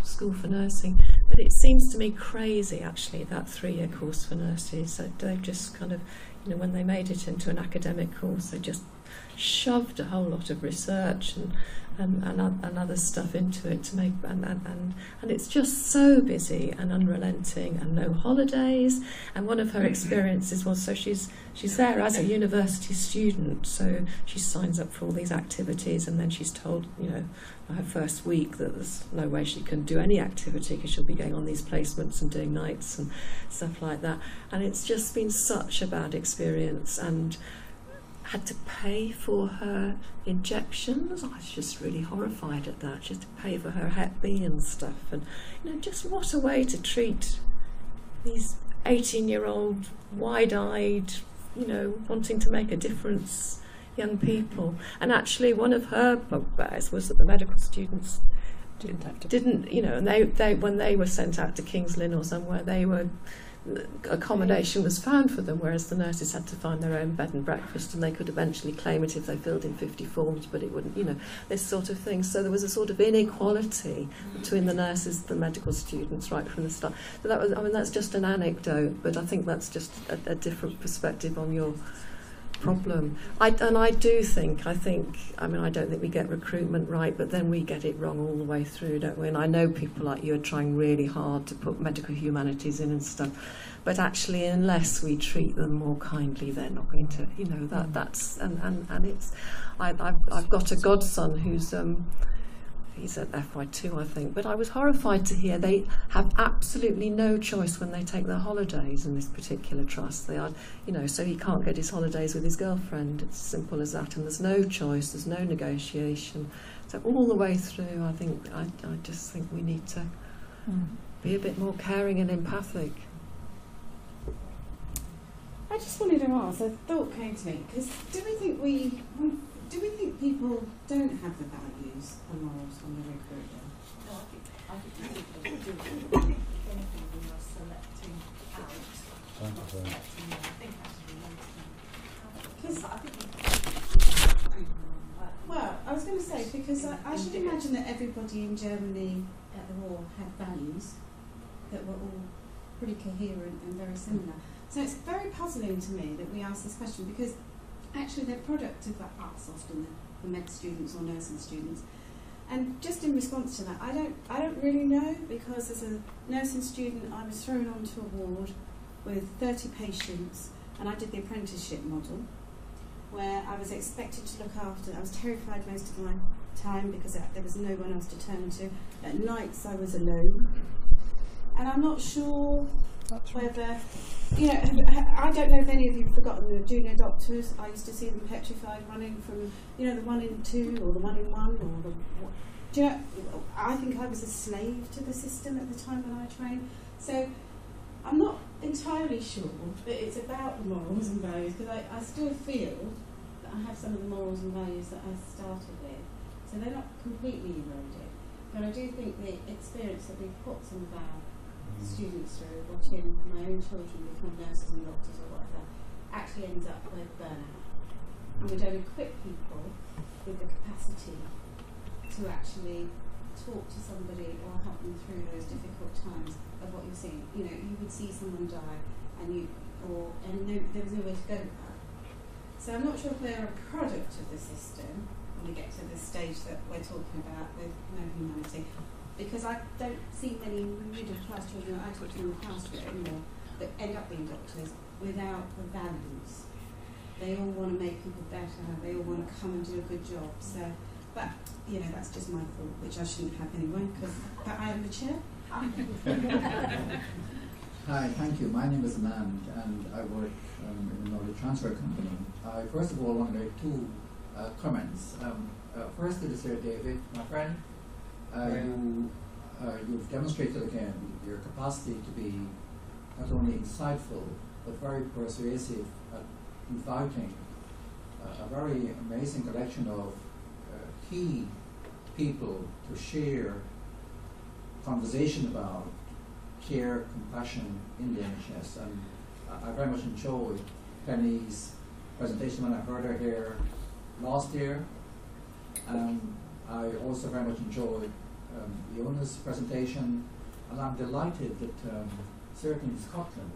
school for nursing. But it seems to me crazy actually, that 3-year course for nurses. They've just kind of, when they made it into an academic course, they just shoved a whole lot of research and other stuff into it to make and it's just so busy and unrelenting and no holidays. And one of her experiences was, so she's there as a university student, so she signs up for all these activities, and then she's told, her first week that there's no way she can do any activity because she'll be going on these placements and doing nights and stuff like that. And it's just been such a bad experience, and had to pay for her injections. I was just really horrified at that. She had to pay for her Hep B and stuff, and just what a way to treat these 18-year-old wide-eyed, wanting to make a difference young people. And actually one of her bugbears was that the medical students didn't and they when they were sent out to King's Lynn or somewhere, accommodation was found for them, whereas the nurses had to find their own bed and breakfast, and they could eventually claim it if they filled in 50 forms, but it wouldn't, this sort of thing. So there was a sort of inequality between the nurses and the medical students right from the start. So that was, that's just an anecdote, but I think that's just a different perspective on your problem. I don't think we get recruitment right, but then we get it wrong all the way through, don't we? And I know people like you are trying really hard to put medical humanities in and stuff, but actually unless we treat them more kindly, they're not going to, that's and it's I've got a godson who's he's at FY2, I think, but I was horrified to hear they have absolutely no choice when they take their holidays in this particular trust. They are, so he can't get his holidays with his girlfriend. It's as simple as that, and there's no choice, there's no negotiation. So all the way through, I just think we need to be a bit more caring and empathic. I just wanted to ask, a thought came to me, because do we think people don't have the values and morals when they're recruiting? No, I think people do. I think if anything, we are selecting out. Not selecting in. I think that's related. Because I think well, I was going to say, because I should imagine that everybody in Germany at the war had values that were all pretty coherent and very similar. So it's very puzzling to me that we ask this question, because actually they're product of us often, the med students or nursing students. And just in response to that, I don't really know, because as a nursing student I was thrown onto a ward with 30 patients, and I did the apprenticeship model where I was expected to look after. I was terrified most of my time because there was no one else to turn to. At nights I was alone, and I'm not sure whether, I don't know if any of you have forgotten the junior doctors. I used to see them petrified running from, the 1 in 2 or the 1 in 1 or I think I was a slave to the system at the time when I trained. So I'm not entirely sure that it's about the morals and values, because I still feel that I have some of the morals and values that I started with. So they're not completely eroded. But I do think the experience that we've put some of our students through, watching my own children become nurses and doctors or whatever, actually ends up with burnout. And we don't equip people with the capacity to actually talk to somebody or help them through those difficult times of what you're seeing. You would see someone die and there was no way to go with that. So I'm not sure if they're a product of the system when we get to the stage that we're talking about with no humanity. Because I don't see many middle-class children that I talk to in the past anymore that end up being doctors without the values. They all want to make people better. They all want to come and do a good job. So, but that's just my thought, which I shouldn't have anyway. But I am the chair. Hi, thank you. My name is Anand, and I work in the knowledge transfer company. I first of all want to make two comments. First to Sir David, my friend, you've demonstrated again your capacity to be not only insightful but very persuasive at inviting a very amazing collection of key people to share conversation about care, compassion in the NHS. And I very much enjoyed Penny's presentation when I heard her here last year. I also very much enjoyed Iona's presentation, and I'm delighted that certainly in Scotland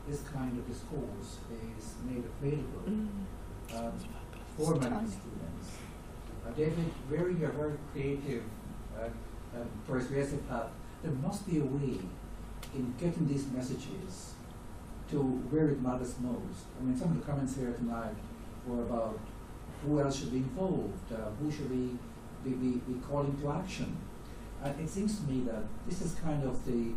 this kind of discourse is made available for medical students. David, wearing your very creative and persuasive hat, there must be a way in getting these messages to where it matters most. I mean, some of the comments here tonight were about who else should be involved, who should we be calling to action. And it seems to me that this is kind of the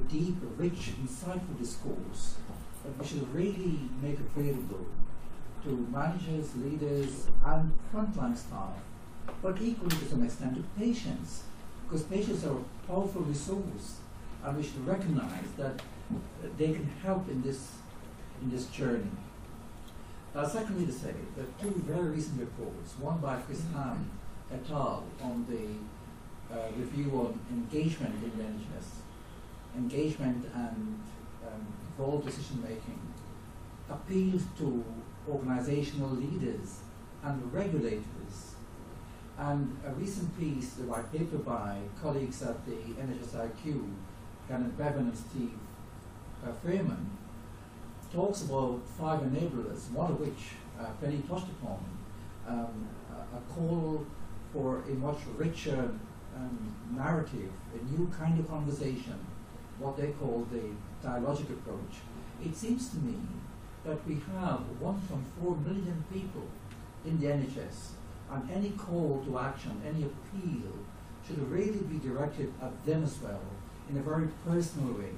deep, rich, insightful discourse that we should really make available to managers, leaders, and frontline staff, but equally to some extent to patients, because patients are a powerful resource, and we should recognize that they can help in this journey. Secondly, to say that two very recent reports, one by Chris Ham et al. On the review on engagement in the NHS, engagement and involved decision making, appeals to organizational leaders and regulators. And a recent piece, the white paper by colleagues at the NHS IQ, Kenneth Bevan and Steve Fairman, talks about 5 enablers, one of which Penny touched upon, a call for a much richer narrative, a new kind of conversation, what they call the dialogic approach. It seems to me that we have 1.4 million people in the NHS, and any call to action, any appeal, should really be directed at them as well, in a very personal way.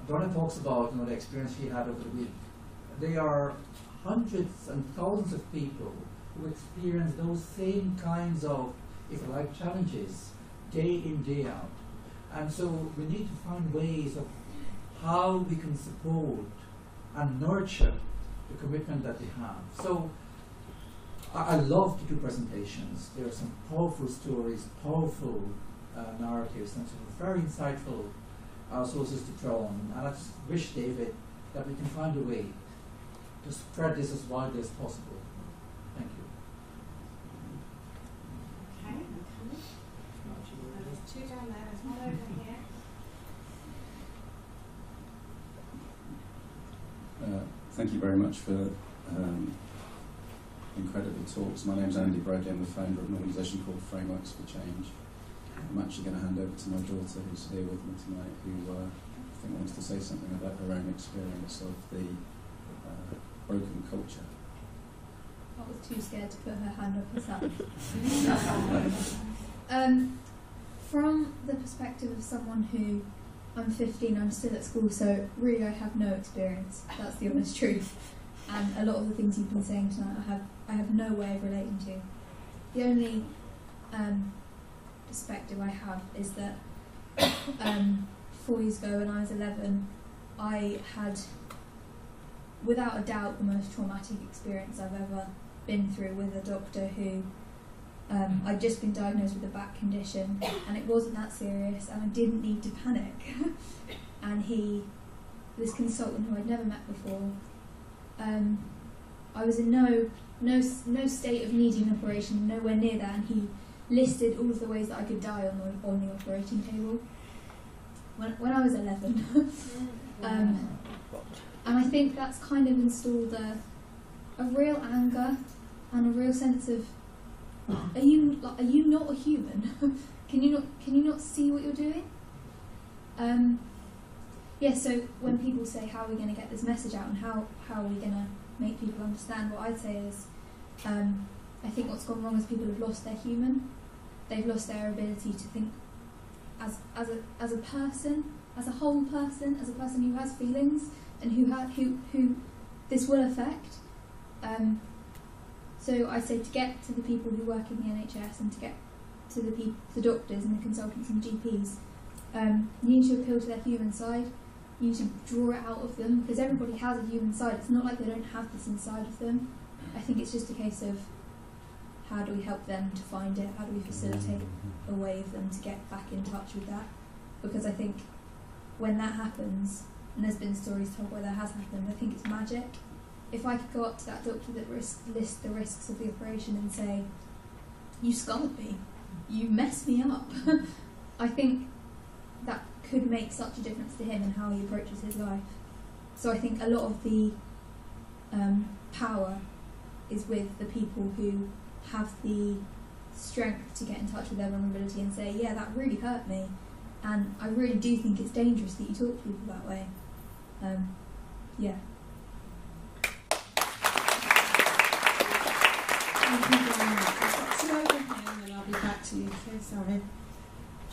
Donna talks about the experience she had over the week. There are hundreds and thousands of people who experience those same kinds of, if you like, challenges day in, day out. And so we need to find ways of how we can support and nurture the commitment that they have. So I love to do presentations. There are some powerful stories, powerful narratives, and some very insightful sources to draw on. And I just wish, David, that we can find a way to spread this as widely as possible. Thank you. Okay, there's 2 down there, there's 1 over here. Thank you very much for incredible talks. My name's Andy Brody. I'm the founder of an organisation called Frameworks for Change. I'm actually going to hand over to my daughter, who's here with me tonight, who I think wants to say something about her own experience of the broken culture. I was too scared to put her hand up herself. From the perspective of someone who, I'm 15, I'm still at school, so really I have no experience. That's the honest truth. And a lot of the things you've been saying tonight, I have no way of relating to. The only perspective I have is that 4 years ago when I was 11, I had, without a doubt, the most traumatic experience I've ever been through with a doctor who I'd just been diagnosed with a back condition, and it wasn't that serious, and I didn't need to panic. And this consultant who I'd never met before, I was in no state of needing an operation, nowhere near that, and he listed all of the ways that I could die on the operating table when I was 11. And I think that's kind of installed a real anger and a real sense of, are you not a human? Can you not see what you're doing? So when people say, how are we going to get this message out and how are we going to make people understand, what I'd say is, I think what's gone wrong is people have lost their human. They've lost their ability to think as a person, as a whole person, as a person who has feelings and who this will affect. So I say to get to the people who work in the NHS and to get to the doctors and the consultants and GPs, you need to appeal to their human side. You need to draw it out of them, because everybody has a human side. It's not like they don't have this inside of them. I think it's just a case of how do we help them to find it? How do we facilitate a way of them to get back in touch with that? Because I think when that happens, and there's been stories told where that has happened, I think it's magic. If I could go up to that doctor that lists the risks of the operation and say, you scarred me, you messed me up, I think that could make such a difference to him and how he approaches his life. So I think a lot of the power is with the people who have the strength to get in touch with their vulnerability and say, yeah, that really hurt me, and I really do think it's dangerous that you talk to people that way. Yeah. Thank you very much. I've got some over here and then I'll be back to you. Okay, sorry.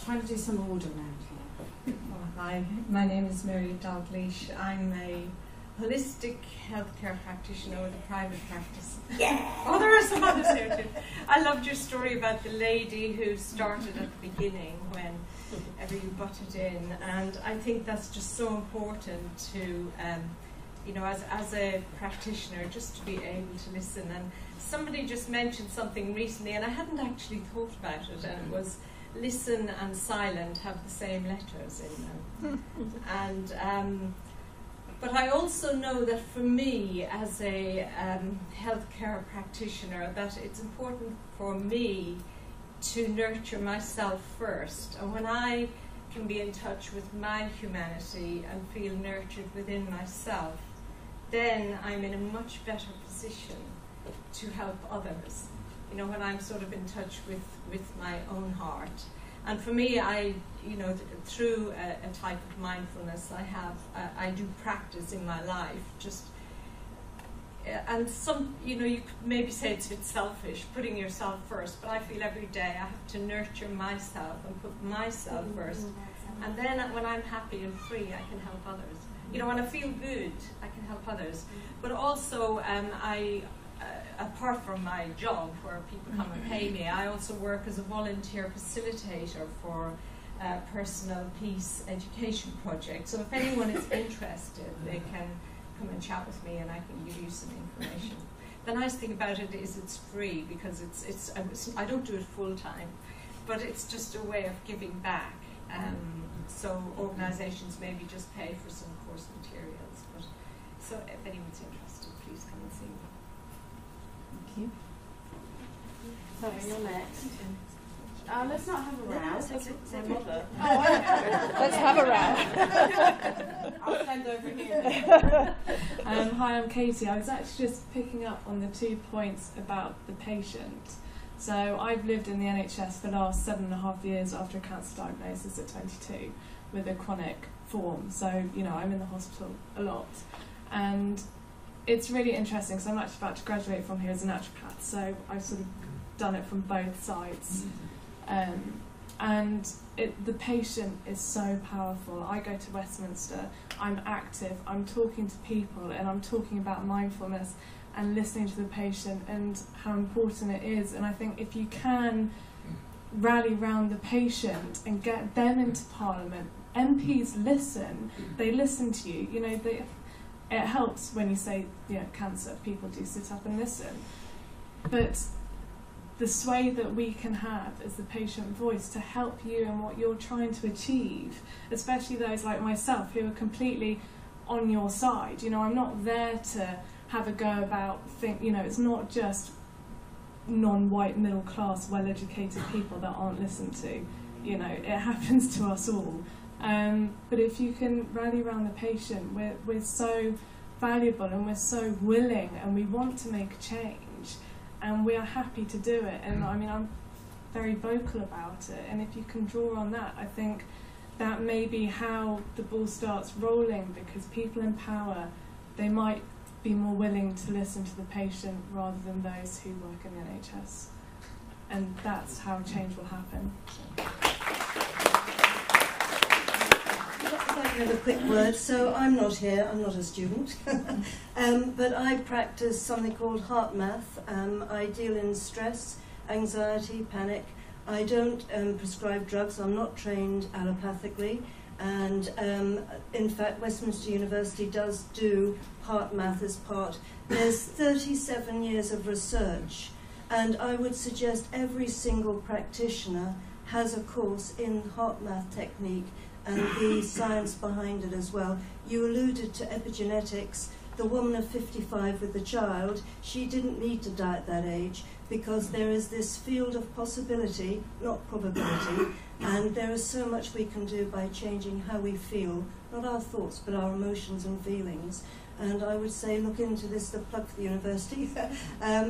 Trying to do some order around here. Hi, my name is Mary Dalgleish. I'm a holistic healthcare practitioner with a private practice. Yeah! Oh, there are some others here too. I loved your story about the lady who started at the beginning when you butted in, and I think that's just so important to, you know, as a practitioner, just to be able to listen. And somebody just mentioned something recently, and I hadn't actually thought about it, and it was listen and silent have the same letters in them. And but I also know that for me as a healthcare practitioner, that it's important for me to nurture myself first. And when I can be in touch with my humanity and feel nurtured within myself, then I'm in a much better position to help others. You know, when I'm sort of in touch with my own heart. And for me, you know, through a type of mindfulness I do practice in my life, just, and some, you know, you could maybe say it's a bit selfish, putting yourself first, but I feel every day I have to nurture myself and put myself first. And then when I'm happy and free, I can help others. You know, when I feel good, I can help others. But also, apart from my job where people come and pay me, I also work as a volunteer facilitator for personal peace education projects. So if anyone is interested, they can come and chat with me and I can give you some information. The nice thing about it is it's free, because I don't do it full time, but it's just a way of giving back. So organisations maybe just pay for some course materials. But so if anyone's interested, please come and see me. Thank you. Sorry, you're next. Let's not have a row. It's my mother. Oh, okay. Let's have a row. I'll stand over here. Hi, I'm Katie. I was actually just picking up on the 2 points about the patient. So I've lived in the NHS for the last 7.5 years after a cancer diagnosis at 22 with a chronic form. So, you know, I'm in the hospital a lot. And it's really interesting because I'm actually about to graduate from here as a naturopath, so I've sort of done it from both sides. And the patient is so powerful. I go to Westminster, I'm active, I'm talking to people, and I'm talking about mindfulness and listening to the patient and how important it is. And I think if you can rally round the patient and get them into Parliament, MPs listen, they listen to you. You know, it helps when you say, you know, cancer, people do sit up and listen. But the sway that we can have as the patient voice to help you in what you're trying to achieve, especially those like myself who are completely on your side. You know, I'm not there to have a go about you know, it's not just non-white, middle-class, well-educated people that aren't listened to. You know, it happens to us all. But if you can rally around the patient, we're so valuable and we're so willing and we want to make a change and we are happy to do it. And I mean, I'm very vocal about it. And if you can draw on that, I think that may be how the ball starts rolling, because people in power, they might be more willing to listen to the patient rather than those who work in the NHS. And that's how change will happen. Is I could have a quick word. So I'm not here, I'm not a student, but I practice something called heart math. I deal in stress, anxiety, panic. I don't prescribe drugs, I'm not trained allopathically, and in fact Westminster University does do heart math as part. There's 37 years of research, and I would suggest every single practitioner has a course in heart math technique and the science behind it as well. You alluded to epigenetics. The woman of 55 with the child, she didn't need to die at that age because there is this field of possibility, not probability, and there is so much we can do by changing how we feel, not our thoughts, but our emotions and feelings. And I would say look into this, the plug for the university,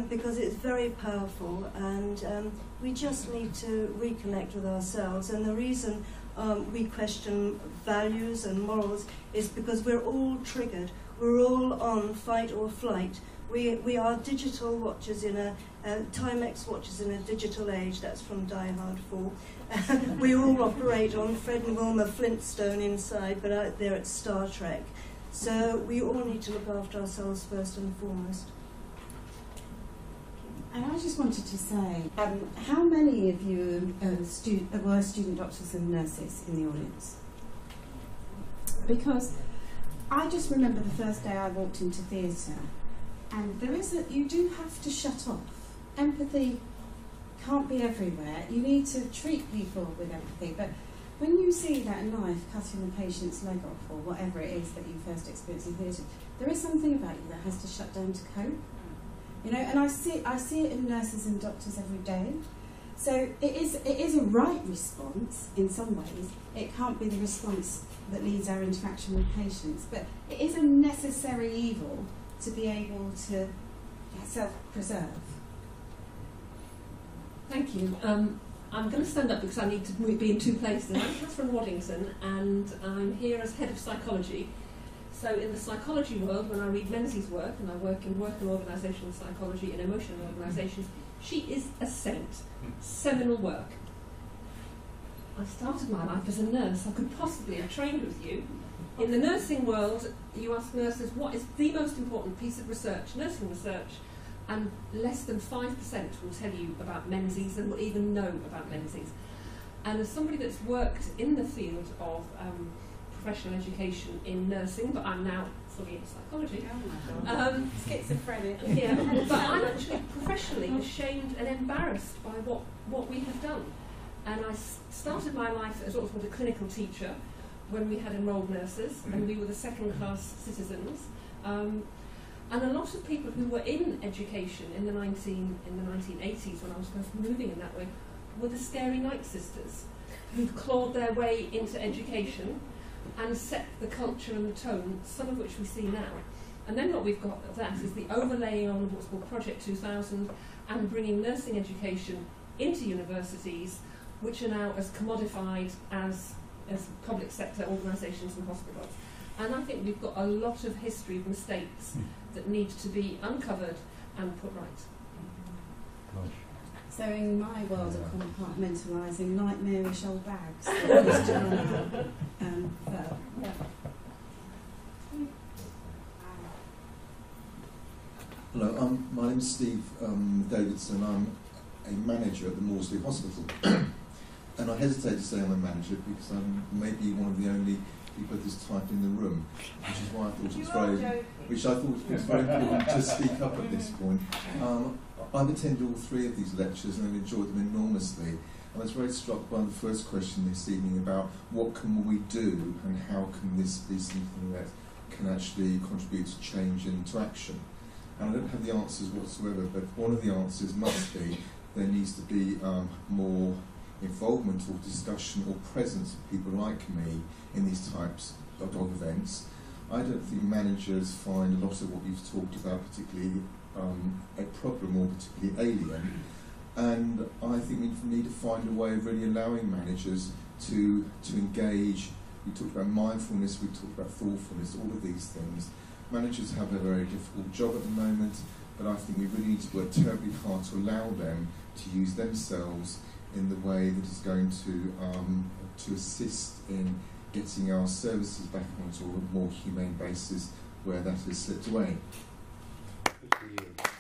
because it's very powerful, and we just need to reconnect with ourselves. And the reason we question values and morals is because we're all triggered. We're all on fight or flight. We are digital watchers in a Timex watches in a digital age. That's from Die Hard 4. We all operate on Fred and Wilma Flintstone inside, but out there it's Star Trek. So we all need to look after ourselves first and foremost. And I just wanted to say, how many of you were student doctors and nurses in the audience? Because I just remember the first day I walked into theatre, and you do have to shut off. Empathy can't be everywhere. You need to treat people with empathy, but when you see that knife cutting the patient's leg off, or whatever it is that you first experience in theatre, there is something about you that has to shut down to cope. You know, and I see it in nurses and doctors every day. So it is a right response in some ways. It can't be the response that leads our interaction with patients, but it is a necessary evil to be able to self-preserve. Thank you. I'm going to stand up because I need to be in two places. I'm Catherine Waddington, and I'm here as head of psychology. So in the psychology world, when I read Menzies' work, and I work in work and organisational psychology and emotional organisations, she is a saint. Seminal work. I started my life as a nurse. I could possibly have trained with you. In the nursing world, you ask nurses, what is the most important piece of research, nursing research, and less than 5% will tell you about Menzies and will even know about Menzies. And as somebody that's worked in the field of professional education in nursing, but I'm now fully in psychology. Oh my God. Schizophrenic. Yeah, but I'm actually professionally ashamed and embarrassed by what we have done. And I started my life as what was called a clinical teacher when we had enrolled nurses, and we were the second-class citizens. And a lot of people who were in education in the 1980s, when I was first moving in that way, were the scary night sisters who'd clawed their way into education and set the culture and the tone, some of which we see now. And then what we've got of that is the overlaying on of what's called Project 2000 and bringing nursing education into universities, which are now as commodified as public sector organisations and hospitals. And I think we've got a lot of history of mistakes that need to be uncovered and put right. So in my world of compartmentalising, nightmarish old bags that Mr. Donna Hello, my name is Steve Davidson. I'm a manager at the Maudsley Hospital. And I hesitate to say I'm a manager because I'm maybe one of the only people of this type in the room, which is why I thought it was very important to speak up at this point. I've attended all three of these lectures and I've enjoyed them enormously. I was very struck by the first question this evening about what can we do and how can this be something that can actually contribute to change and to action. And I don't have the answers whatsoever, but one of the answers must be there needs to be more involvement or discussion or presence of people like me in these types of events. I don't think managers find a lot of what you've talked about particularly a problem or particularly alien, and I think we need to find a way of really allowing managers to engage. We talked about mindfulness, we talked about thoughtfulness, all of these things. Managers have a very difficult job at the moment, but I think we really need to work terribly hard to allow them to use themselves in the way that is going to assist in getting our services back onto a more humane basis where that has slipped away. Good for you.